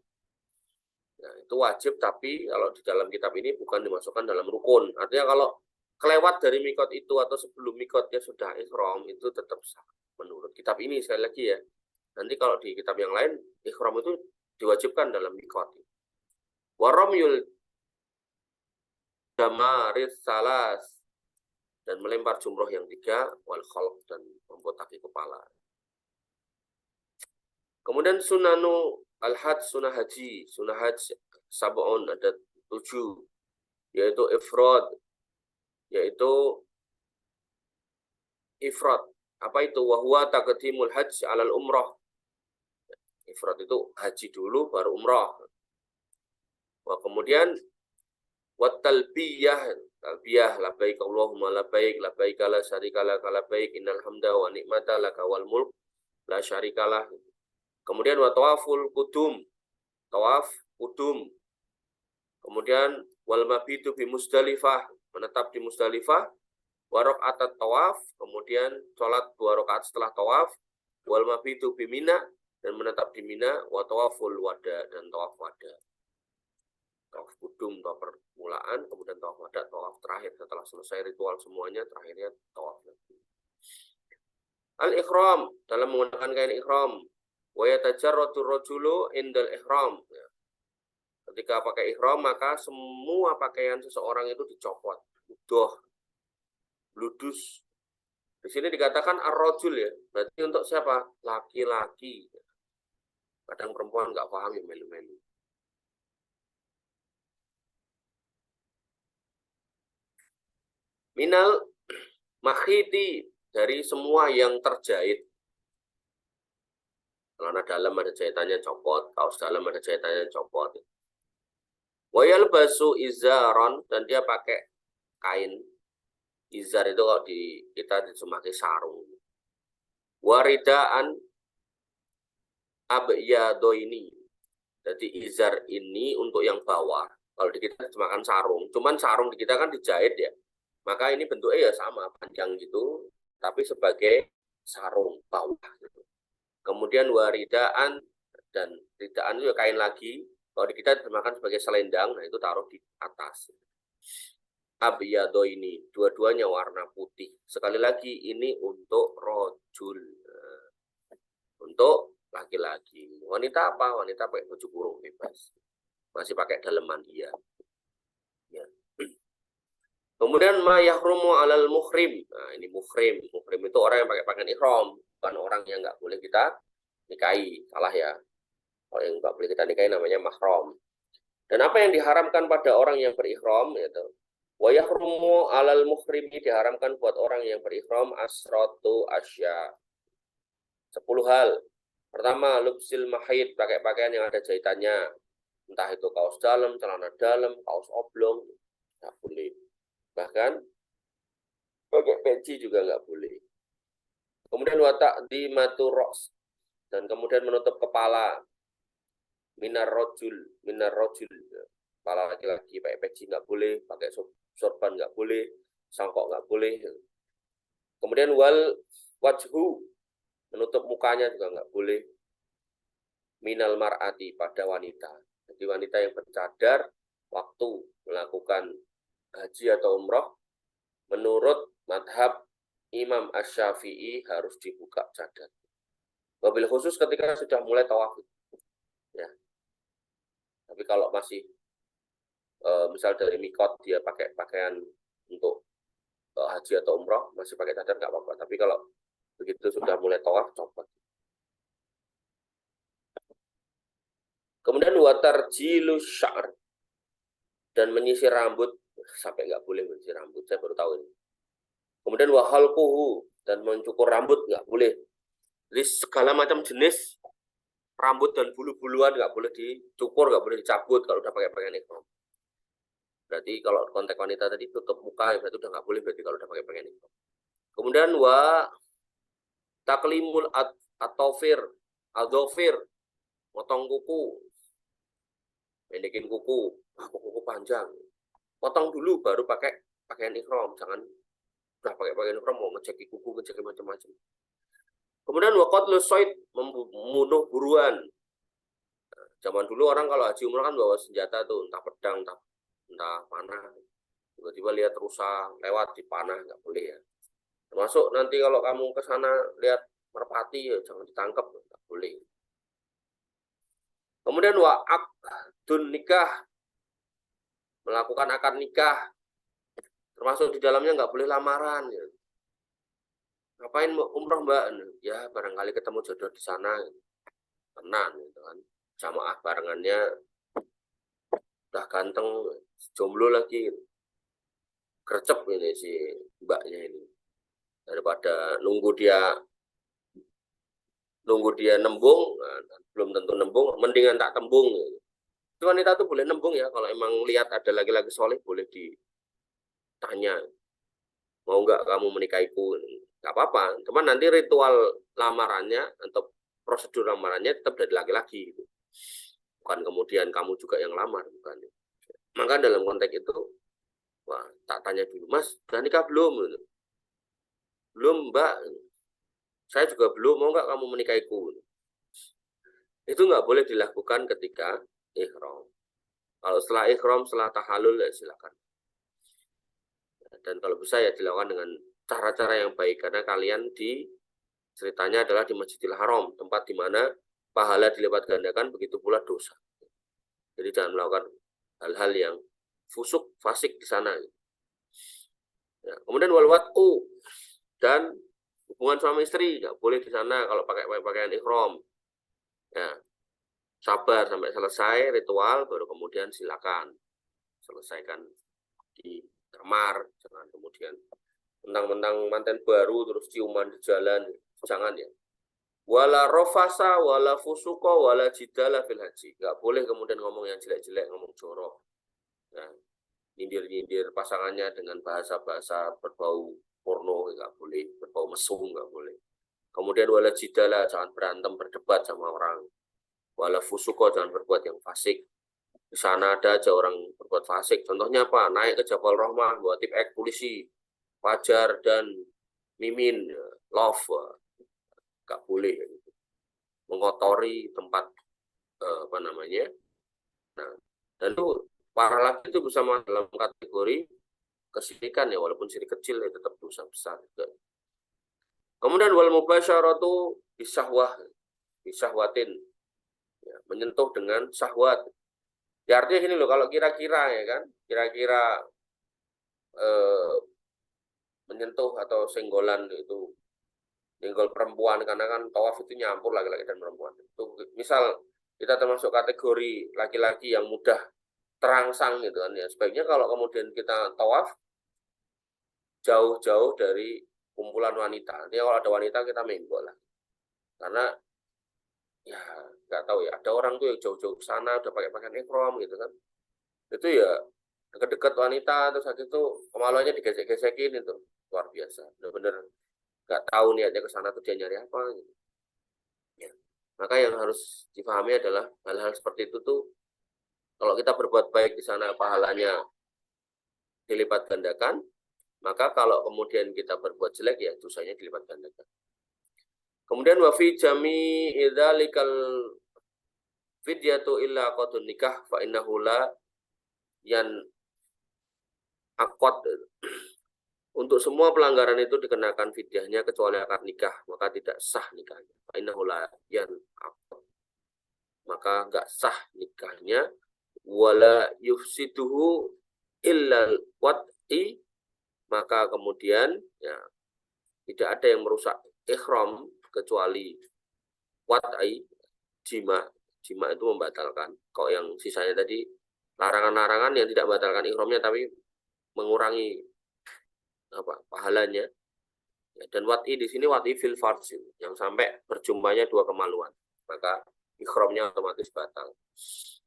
Speaker 2: Nah, itu wajib, tapi kalau di dalam kitab ini bukan dimasukkan dalam rukun. Artinya kalau kelewat dari miqat itu atau sebelum miqatnya sudah ikhram, itu tetap sah menurut kitab ini. Sekali lagi ya, nanti kalau di kitab yang lain ikhram itu diwajibkan dalam miqat. Wa ramyul jamaris salas, dan melempar jumroh yang 3, wal khalq, dan membotaki kepala. Kemudian sunanu al-hajj, sunnah haji. Sunnah hajj sab'un, ada 7, yaitu ifrad, yaitu ifrad. Apa itu? Wahwa taqdimul hajj alal umrah. Ifrad itu haji dulu baru umrah. Wah, kemudian wat talbiyah, labbaik Allahumma labbaik, labbaik la syarika lak, labbaik innal hamda wa ni'mata lak wal mulk la syarikalah. Kemudian wa tawaful qudum, tawaf qudum. Kemudian wal mabitu bi Musdalifah, menetap di Musdalifah. Wa raqatat tawaf, kemudian sholat 2 rakaat setelah tawaf. Wal mabitu bi Mina, dan menetap di Mina. Wa tawaful wada, dan tawaf wada. Tawaf qudum, tawaf permulaan, kemudian tawaf wada, tawaf terakhir setelah selesai ritual semuanya, terakhirnya tawaf lagi. Al-ikhram, dalam menggunakan kain ikhram. Wa yatajarratu rajulu indal ihram. Ketika pakai ihram, maka semua pakaian seseorang itu dicopot, udoh, bludus. Di sini dikatakan ar-rajul ya, berarti untuk siapa? Laki-laki. Kadang perempuan nggak paham ya, melu-melu. Minal makhiti, dari semua yang terjahit. Celana dalam ada jahitannya copot, kaos dalam ada jahitannya copot. Wayal basu izaron, dan dia pakai kain. Izar itu kalau di kita diterjemahkan sarung. Waridaan abyado ini. Jadi izar ini untuk yang bawah. Kalau di kita diterjemahkan sarung. Cuman sarung di kita kan dijahit ya. Maka ini bentuknya ya sama, panjang gitu, tapi sebagai sarung bawah gitu. Kemudian waridaan, dan ridaan itu kain lagi. Kalau di kita diterjemahkan sebagai selendang, nah itu taruh di atas. Abiyado ini, dua-duanya warna putih. Sekali lagi, ini untuk rojul. Untuk laki-laki. Wanita apa? Wanita pakai baju kurung bebas. Masih pakai daleman dia. Ya. Kemudian ma yahrumu alal muhrim. Nah, ini muhrim. Muhrim itu orang yang pakai pakaian ihram, bukan orang yang nggak boleh kita nikahi. Salah ya. Kalau yang nggak boleh kita nikahi namanya mahram. Dan apa yang diharamkan pada orang yang berihram yaitu wa yahrumu alal muhrimi, diharamkan buat orang yang berihram asratu asya. 10 hal. Pertama, lubsil mahid, pakai pakaian yang ada jahitannya. Entah itu kaos dalam, celana dalam, kaos oblong, nggak boleh. Bahkan pakai peci juga nggak boleh. Kemudian watak di maturos, dan kemudian menutup kepala. Minar rojul, kepala laki-laki pakai peci nggak boleh, pakai sorban nggak boleh, sangkok nggak boleh. Kemudian wal wajhu, menutup mukanya juga nggak boleh. Minal mar'ati, pada wanita. Jadi wanita yang bercadar waktu melakukan haji atau umroh, menurut madhab Imam Asy-Syafi'i harus dibuka cadar. Wabil khusus ketika sudah mulai tawaf. Ya. Tapi kalau masih misal dari mikot dia pakai pakaian untuk haji atau umroh masih pakai cadar nggak apa-apa. Tapi kalau begitu sudah mulai tawaf copot. Kemudian watar jilu syar, dan menyisir rambut, sampai nggak boleh menyisir rambut, saya baru tahu ini. Kemudian wahalquhu, dan mencukur rambut nggak boleh. Jadi segala macam jenis rambut dan bulu-buluan nggak boleh dicukur, nggak boleh dicabut kalau udah pakai pakaian ihram. Berarti kalau konteks wanita tadi tutup muka, ya berarti udah nggak boleh berarti kalau udah pakai pakaian ihram. Kemudian wa taklimul atofir, adofir, potong kuku, pendekin kuku, kuku panjang, potong dulu baru pakai pakaian ihram, jangan udah pakai pakaian ihram mau ngecek kuku, ngecek macam-macam. Kemudian waqatlus soid, membunuh buruan. Zaman dulu orang kalau haji umrah kan bawa senjata tuh, entah pedang, entah panah. Tiba-tiba lihat rusa lewat di panah, nggak boleh ya. Termasuk nanti kalau kamu ke sana lihat merpati, ya jangan ditangkap, nggak boleh. Kemudian wa'aqdun nikah, melakukan akad nikah, termasuk di dalamnya nggak boleh lamaran. Ya. Ngapain umroh mbak? Ya barangkali ketemu jodoh di sana, tenang gitu kan. Jamaah barengannya udah ganteng, jomblo lagi, gercep ini si mbaknya ini. Daripada nunggu dia nembung, nah, belum tentu nembung, mendingan tak tembung. Itu wanita tuh boleh nembung ya, kalau emang lihat ada laki-laki soleh boleh ditanya, mau nggak kamu menikahiku? Nggak apa-apa, cuman nanti ritual lamarannya atau prosedur lamarannya tetap dari laki-laki gitu. Bukan kemudian kamu juga yang lamar, bukan. Maka dalam konteks itu, wah, tak tanya dulu, Mas, udah nikah belum? Belum, Mbak. Saya juga belum, mau nggak kamu menikahiku? Itu nggak boleh dilakukan ketika ihram. Kalau setelah ihram, setelah tahallul, ya silakan. Dan kalau bisa ya dilakukan dengan cara-cara yang baik, karena kalian ceritanya adalah di Masjidil Haram, tempat di mana pahala dilipat gandakan, begitu pula dosa. Jadi jangan melakukan hal-hal yang fasik di sana. Ya, kemudian walwatu, dan hubungan suami istri nggak boleh di sana kalau pakai pakaian ihram. Ya, sabar sampai selesai ritual, baru kemudian silakan selesaikan di kamar. Jangan kemudian mentang-mentang manten baru terus ciuman di jalan, jangan ya. Wala rofasa, wala fusuko, wala jidala fil haji. Nggak boleh kemudian ngomong yang jelek-jelek, ngomong jorok. Nah, nyindir-nyindir pasangannya dengan bahasa-bahasa berbau porno, nggak boleh. Berbau mesum, nggak boleh. Kemudian wala jidala, jangan berantem, berdebat sama orang. Wala fusuko, jangan berbuat yang fasik. Di sana ada aja orang berbuat fasik. Contohnya apa? Naik ke Jabal Rahmah, buat tip X polisi, Fajar dan Mimin, Love, nggak boleh. Mengotori tempat apa namanya. Nah, dan itu para laki itu bisa masuk dalam kategori kesyirikan ya, walaupun syirik kecil ya tetap dosa besar juga. Kemudian wal mubasyaratu bisyahwatin, ya, menyentuh dengan syahwat. Ya artinya gini loh, kalau kira-kira ya kan, kira-kira menyentuh atau senggolan itu senggol perempuan, karena kan tawaf itu nyampur laki-laki dan perempuan. Itu misal kita termasuk kategori laki-laki yang mudah terangsang gitu kan ya, sebaiknya kalau kemudian kita tawaf jauh-jauh dari kumpulan wanita. Nanti kalau ada wanita kita menggol lah, karena ya nggak tahu ya, ada orang tuh yang jauh-jauh ke sana udah pakai pakaian ihram gitu kan, itu ya deket-deket wanita terus saat itu kemaluannya digesek-gesekin, itu luar biasa, bener-bener nggak tahu niatnya ke sana tuh dia nyari apa gitu. Ya. Maka yang harus dipahami adalah hal-hal seperti itu tuh kalau kita berbuat baik di sana pahalanya dilipat gandakan, maka kalau kemudian kita berbuat jelek ya dosanya dilipat gandakan. Kemudian wa fi jami idzalikal fidyatu illa qadun nikah fa innahu la yan akad. Untuk semua pelanggaran itu dikenakan fidyahnya kecuali akad nikah, maka tidak sah nikahnya. Fa innahu la yan akad. Maka enggak sah nikahnya, wala yufsiduhu illa wat'i, maka kemudian ya tidak ada yang merusak ihram kecuali wat'i, jima. Jima itu membatalkan. Kalau yang sisanya tadi larangan-larangan yang tidak membatalkan ihramnya tapi mengurangi apa pahalanya. Ya, dan wat'i di sini wat'i fil farj, yang sampai berjumlahnya dua kemaluan, maka ihramnya otomatis batal.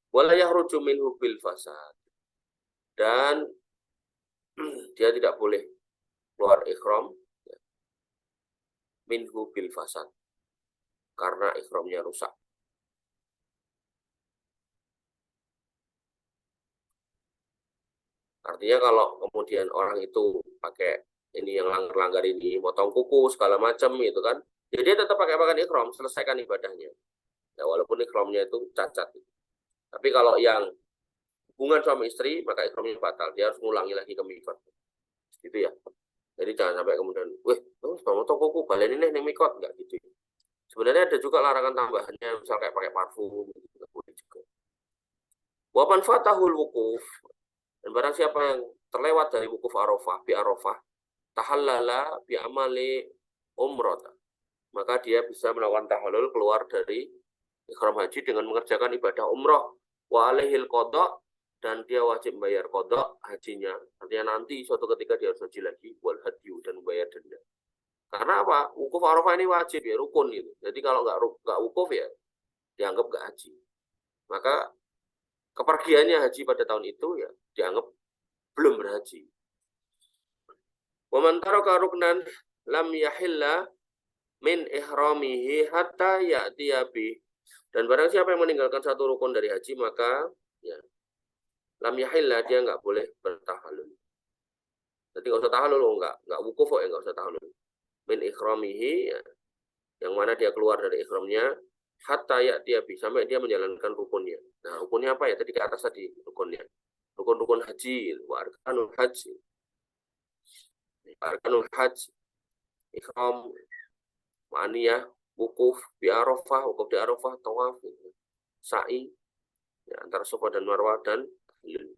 Speaker 2: Wala yahruju minhu bil fasad, dan dia tidak boleh keluar ihram ya, minhu bil fasad, karena ihramnya rusak. Artinya kalau kemudian orang itu pakai ini yang langgar-langgar ini, motong kuku segala macam itu kan, jadi dia tetap pakai pakaian ihram, selesaikan ibadahnya. Ya walaupun ihramnya itu cacat. Tapi kalau yang hubungan suami istri, maka ihramnya batal. Dia harus ngulangi lagi ke mikot. Gitu ya. Jadi jangan sampai kemudian, weh, motong kuku, balen ini nih mikot, enggak gitu. Sebenarnya ada juga larangan tambahannya, misal kayak pakai parfum, gitu, boleh juga. Wapan fatahul wukuf, dan barang siapa yang terlewat dari wukuf Arafah, bi Arafah, tahallala bi amali umrah, maka dia bisa melakukan tahallul keluar dari ihram haji dengan mengerjakan ibadah umrah. Wa alaihil qada, dan dia wajib membayar qada hajinya. Artinya nanti suatu ketika dia harus haji lagi, wal hadyu, dan membayar denda. Karena apa? Wukuf Arafah ini wajib ya, rukun gitu. Jadi kalau nggak wukuf ya dianggap nggak haji. Maka kepergiannya haji pada tahun itu ya dianggap belum berhaji. Wa man taraka ruknan lam yahilla min ihramihi hatta ya'tiya bi. Dan barang siapa yang meninggalkan satu rukun dari haji, maka ya lam yahilla, dia nggak boleh bertahalul. Jadi nggak usah tahallul, nggak wukuf kok ya, nggak usah tahallul. Min ihramihi ya, yang mana dia keluar dari ihramnya, hatta ya'tiya bi, sampai dia menjalankan rukunnya. Nah, rukunnya apa ya? Tadi ke atas tadi rukunnya. Rukun-rukun haji, wa arkanul haji. Arkanul haji, ihram, ma'niyah, wukuf di Arafah, wukuf di Arafah, tawaf, sa'i ya, antara Safa dan Marwah, dan tahlil.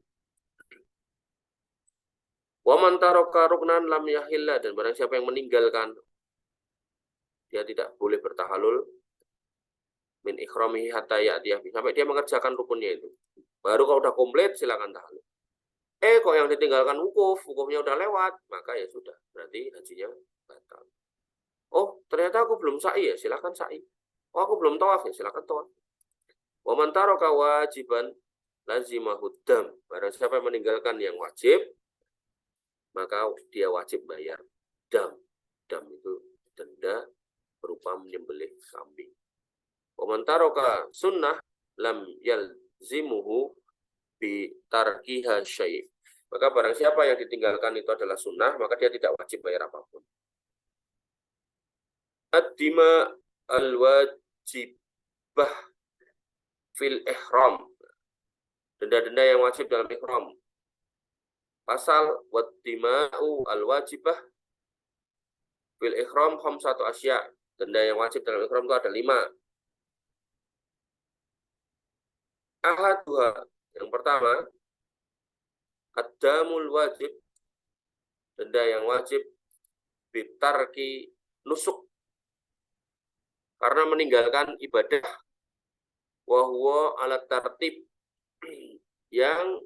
Speaker 2: Wa man taraka ruknan lam yahilla, dan barang siapa yang meninggalkan, dia tidak boleh bertahalul min ikhramihi hatta ya'tiyah, sampai dia mengerjakan rukunnya itu. Baru kalau udah komplit silakan tahalul. Kok yang ditinggalkan wukufnya udah lewat, maka ya sudah, berarti hajinya batal. Oh, ternyata aku belum sa'i ya, silakan sa'i. Oh, aku belum tawaf ya, silakan tawaf. Wa man taraka wajiban lazimahud dam, barang siapa yang meninggalkan yang wajib, maka dia wajib bayar dam. Dam itu denda berupa menyembelih kambing. Wa man taraka sunnah lam yalzimuhu bi tarkiha syai', maka barang siapa yang ditinggalkan itu adalah sunnah, maka dia tidak wajib bayar apapun. Ad-dima al-wajibah fil ihram, denda-denda yang wajib dalam ihram. Pasal wad-dima'u al-wajibah fil ihram khamsatu asya, denda yang wajib dalam ihram itu ada 5. Ahaduha, yang pertama, ad-damul wajib denda yang wajib bitarki nusuk, karena meninggalkan ibadah, wa huwa ala tartib, yang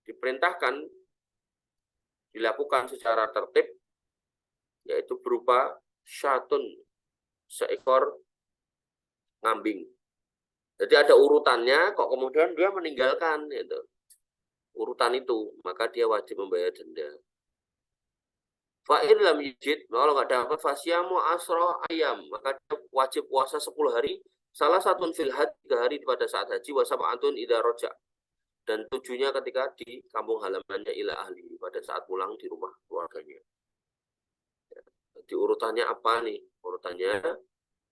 Speaker 2: diperintahkan dilakukan secara tertib, yaitu berupa syatun, seekor kambing. Jadi ada urutannya, kok kemudian dia meninggalkan itu urutan itu, maka dia wajib membayar denda. Fa'in lam yujid, kalau nggak dapat fasyamu asro ayam, maka dia wajib puasa 10 hari, salah satu fil haji, 3 hari pada saat haji, wasab'atun idza roja, dan 7-nya ketika di kampung halamannya ila ahli, pada saat pulang di rumah keluarganya. Jadi urutannya apa nih? Urutannya,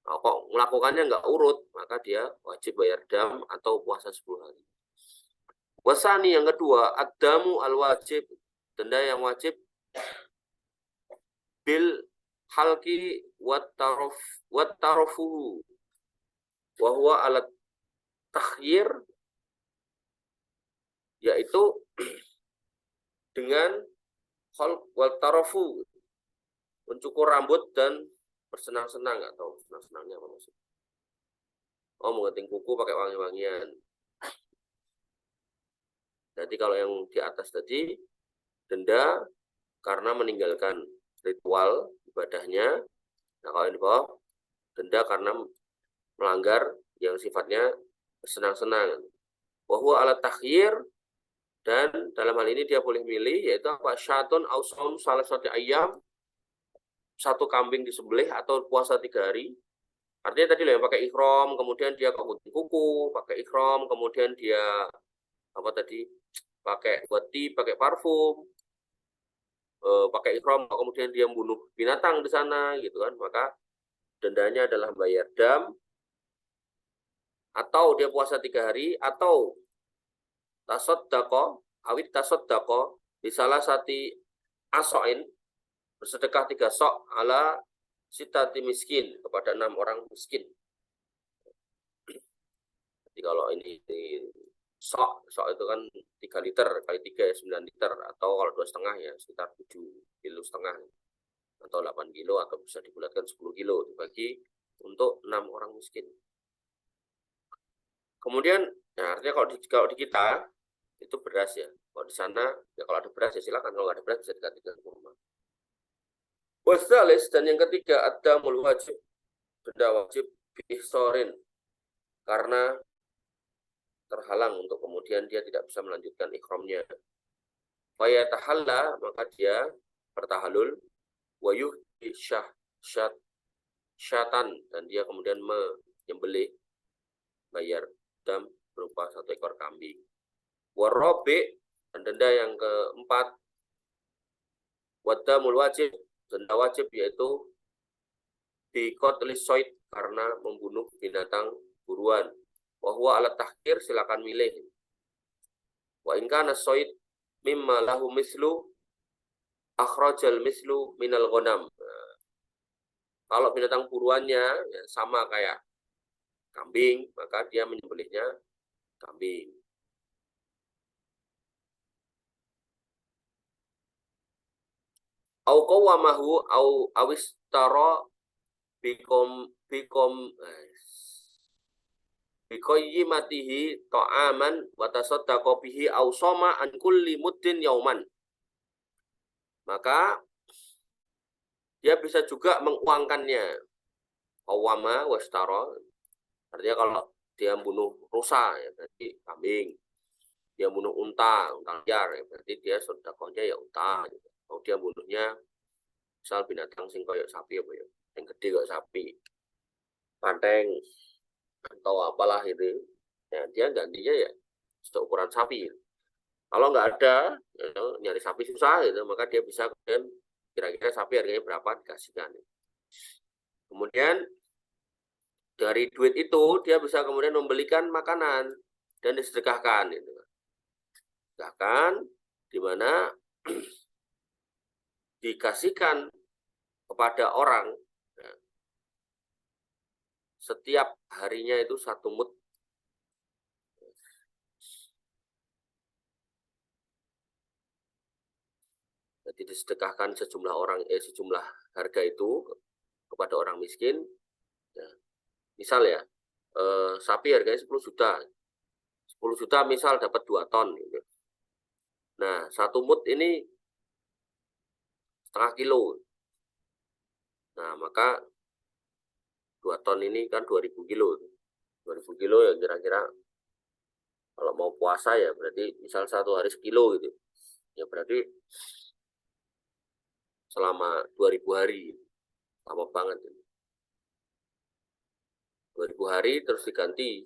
Speaker 2: kok melakukannya nggak urut, maka dia wajib bayar dam atau puasa 10 hari. Wasani yang kedua, ad-damu al-wajib, denda yang wajib bil halki wat tarofuhu wa huwa alat takhyir, yaitu dengan halq wat tarofu, mencukur rambut dan bersenang-senang, atau senang-senangnya apa maksudnya? Oh, mengeting kuku pakai wangi-wangian. Jadi kalau yang di atas tadi denda karena meninggalkan ritual ibadahnya. Nah, kalau yang di bawah denda karena melanggar yang sifatnya senang-senang. Bahwa alat takhir, dan dalam hal ini dia boleh milih, yaitu apa? Syatun ausom salah satu ayam, satu kambing disembelih atau puasa 3 hari. Artinya tadi loh yang pakai ikhram, kemudian dia gunting kuku, pakai ikhram, kemudian dia apa tadi? Pakai wati, pakai parfum, pakai ikhram, kemudian dia membunuh binatang di sana, gitu kan, maka dendanya adalah bayar dam, atau dia puasa 3 hari, atau tasoddaqo, awit tasoddaqo, di salah satu asoin, bersedekah 3 sok ala sitati miskin, kepada 6 orang miskin. Jadi kalau ini sok itu kan 3 liter kali 3 ya 9 liter, atau kalau 2,5 ya sekitar 7,5 kilo, atau 8 kilo, atau bisa dibulatkan 10 kilo dibagi untuk 6 orang miskin. Kemudian ya, artinya kalau di kita itu beras ya, kalau di sana ya kalau ada beras ya silakan, kalau nggak ada beras bisa digantikan kurma. Wasalis, dan yang ketiga ada mul wajib, denda wajib bihsorin, karena terhalang untuk kemudian dia tidak bisa melanjutkan ikhramnya. Faya tahalla, maka dia bertahalul, wayuh syatan, dan dia kemudian menyembelih, bayar dam berupa 1 ekor kambing. Warobe, dan denda yang keempat, wadamul wajib, denda wajib yaitu bikotlis soid, karena membunuh binatang buruan. Wahwa alat tahkir, silakan milih. Wa ingkana soid mimma lahu mislu akhrajal mislu minal ghanam. Nah, kalau binatang buruannya ya, sama kayak kambing, maka dia menyembelihnya kambing. Au qawamahu au awistara bikoyimatihi ta'aman wa tasaddaqa bihi au soma an kulli muddin yauman. Maka dia bisa juga menguangkannya. Qawama wastara, artinya kalau dia bunuh rusa ya berarti kambing. Dia bunuh unta liar ya berarti dia sedekahnya ya unta. Kalau dia bunuhnya misal binatang sing koyok sapi apa ya, yang gede kayak sapi, banteng atau apalah itu, ya dia gantinya ya ukuran sapi. Kalau nggak ada, ya, nyari sapi susah gitu, maka dia bisa kemudian kira-kira sapi harganya berapa dikasihkan. Kemudian dari duit itu dia bisa kemudian membelikan makanan dan disedekahkan, gitu. Sedekahkan di mana dikasihkan kepada orang ya, setiap harinya itu 1 mud. Jadi disedekahkan sejumlah harga itu kepada orang miskin. Ya. Misal ya, sapi harganya 10 juta. 10 juta misal dapat 2 ton. Gitu. Nah, 1 mut ini setengah kilo. Nah, maka 2 ton ini kan 2000 kilo. 2000 kilo ya kira-kira kalau mau puasa ya berarti misal 1 hari sekilo gitu. Ya berarti selama 2000 hari. Lama banget ini. 2000 hari terus diganti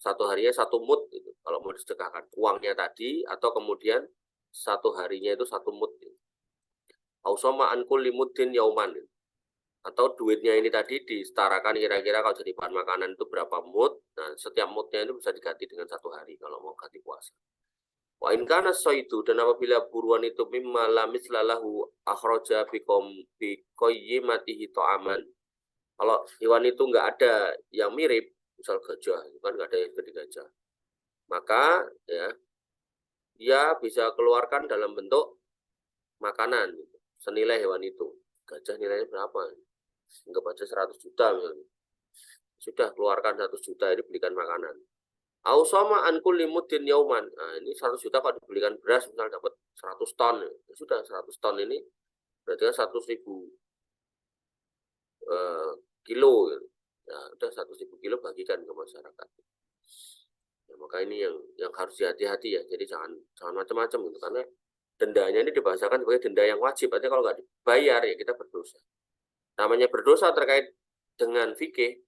Speaker 2: 1 harinya 1 mut gitu. Kalau mau disedekahkan uangnya tadi atau kemudian 1 harinya itu 1 mut gitu. Ausoma an kulli muddin yauman gitu. Atau duitnya ini tadi disetarakan kira-kira kalau jadi bahan makanan itu berapa mut. Nah, setiap mutnya itu bisa diganti dengan 1 hari kalau mau ganti puasa. Wa in kana saidu, dan apabila buruan itu mimma la mislalahu akhraja bi qayyimatihi ta'aman. Kalau hewan itu nggak ada yang mirip, misal gajah, itu kan nggak ada yang seperti gajah. Maka ya dia bisa keluarkan dalam bentuk makanan gitu, senilai hewan itu. Gajah nilainya berapa? Anggap aja 100 juta misalnya. Sudah keluarkan 100 juta ini belikan makanan. Ausoma an kulli muddin yauman. Nah, ini 100 juta kalau dibelikan beras misal dapat 100 ton. Ya, sudah 100 ton ini berarti kan 100.000 kilo. Ya, udah 100.000 kilo bagikan ke masyarakat. Ya, maka ini yang harus hati-hati ya. Jadi jangan macam-macam gitu, karena dendanya ini dibahasakan sebagai denda yang wajib. Artinya kalau nggak dibayar ya kita berdosa. Namanya berdosa terkait dengan fikih,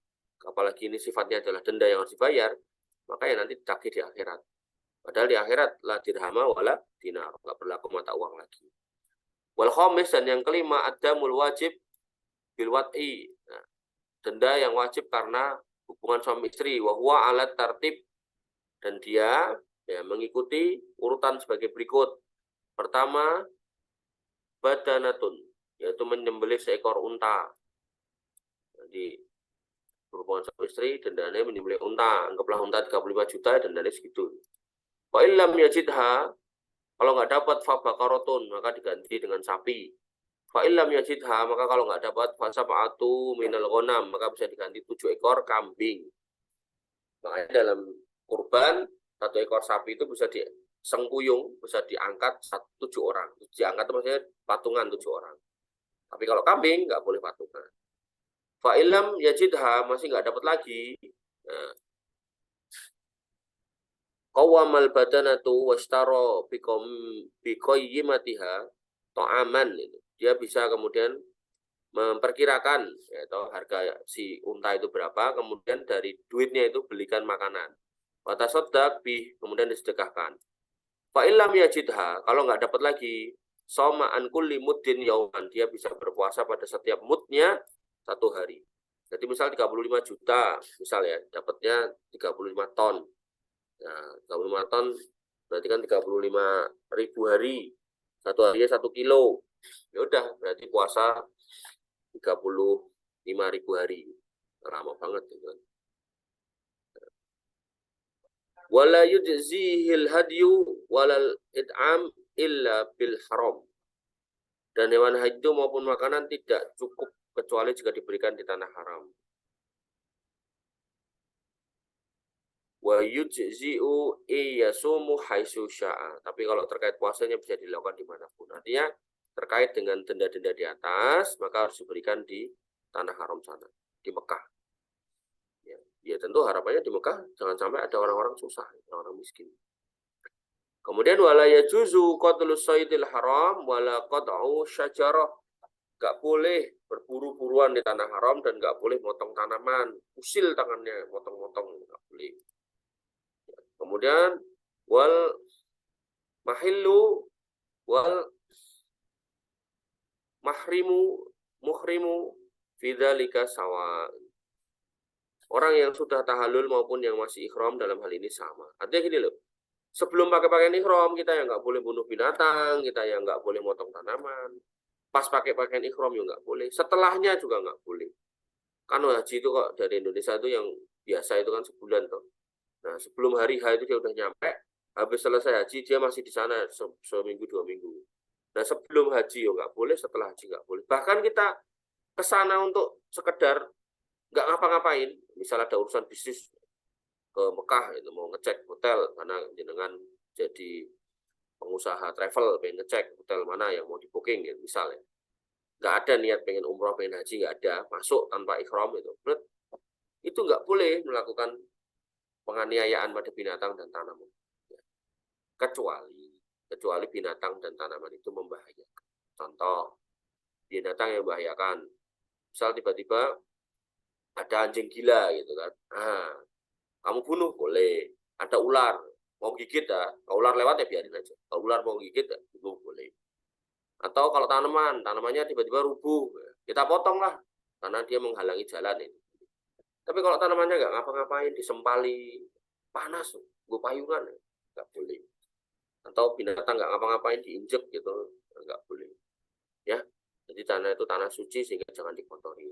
Speaker 2: apalagi ini sifatnya adalah denda yang harus dibayar, maka ya nanti ditagih di akhirat. Padahal di akhirat la dirhama wala dinar, nggak berlaku mata uang lagi. Wal khamis, dan yang kelima adamul wajib bil wat'i. Nah, denda yang wajib karena hubungan suami istri, wa huwa alat tertib, dan dia ya mengikuti urutan sebagai berikut. Pertama, badanatun, yaitu menyembelih seekor unta. Jadi berhubungan suami istri, dendanya menyembelih unta. Anggaplah unta 35 juta, dendanya segitu. Wa illam yajidha, kalau nggak dapat fabakaratun, maka diganti dengan sapi. Fa illam yajidha, maka kalau nggak dapat fasab'atu minal ghanam, maka bisa diganti 7 ekor kambing. Makanya dalam kurban 1 ekor sapi itu bisa disengkuyung, bisa diangkat 7 orang. Diangkat itu maksudnya patungan 7 orang. Tapi kalau kambing nggak boleh patungan. Fa illam yajidha, masih nggak dapat lagi. Nah, qawamal badanatu washtara biqayyimatiha ta'aman itu. Dia bisa kemudian memperkirakan yaitu harga si unta itu berapa, kemudian dari duitnya itu belikan makanan. Wa tasaddaq bih, kemudian disedekahkan. Fa illam yajidha, kalau nggak dapat lagi, soma an kulli muddin yauman, dia bisa berpuasa pada setiap mudnya 1 hari. Jadi misal 35 juta, misal ya, dapatnya 35 ton. Nah, 35 ton berarti kan 35.000 hari. 1 harinya 1 kilo. Ya udah, berarti puasa 35.000 hari. Lama banget itu kan. Wala yujzihil hadyu walal it'am illa bil haram. Dan hewan haji maupun makanan tidak cukup kecuali jika diberikan di tanah haram. Wa yujzi'u iyasumu haitsu syaa. Tapi kalau terkait puasanya bisa dilakukan dimanapun. Artinya terkait dengan denda-denda di atas, maka harus diberikan di tanah haram sana, di Mekah. Ya tentu harapannya di Mekah jangan sampai ada orang-orang susah, orang-orang miskin. Kemudian wala yajuzu qatlus saydil haram wala qat'u syajarah. Enggak boleh berburu-buruan di tanah haram dan enggak boleh motong tanaman, usil tangannya, motong-motong enggak boleh. Kemudian wal mahillu wal muhrimu fidzalika sawa. Orang yang sudah tahallul maupun yang masih ikhram dalam hal ini sama. Artinya gini loh, sebelum pakai pakaian ikhram kita yang nggak boleh bunuh binatang, kita yang nggak boleh motong tanaman. Pas pakai pakaian ikhram juga nggak boleh. Setelahnya juga nggak boleh. Kan haji itu kok dari Indonesia itu yang biasa itu kan sebulan tuh. Nah sebelum hari H itu dia udah nyampe, habis selesai haji dia masih di sana seminggu 2 minggu. Nah, sebelum haji ya nggak boleh, setelah haji nggak boleh. Bahkan kita ke sana untuk sekedar nggak ngapa-ngapain, misal ada urusan bisnis ke Mekah itu mau ngecek hotel karena jenengan jadi pengusaha travel pengen ngecek hotel mana yang mau di booking gitu misalnya, nggak ada niat pengen umroh pengen haji, nggak ada, masuk tanpa ikhram itu nggak boleh melakukan penganiayaan pada binatang dan tanaman, kecuali binatang dan tanaman itu membahayakan. Contoh, binatang yang membahayakan, misal tiba-tiba ada anjing gila gitu kan, kamu bunuh boleh. Ada ular mau gigit ya, kalau ular lewat ya biarin aja, kalau ular mau gigit ya bunuh boleh. Atau kalau tanamannya tiba-tiba rubuh, kita potong lah karena dia menghalangi jalan ini. Tapi kalau tanamannya nggak ngapa-ngapain, disempali, panas, gue payungan, nggak boleh. Atau binatang nggak ngapa-ngapain, diinjek gitu, nggak boleh. Ya, jadi tanah itu tanah suci sehingga jangan dikotori.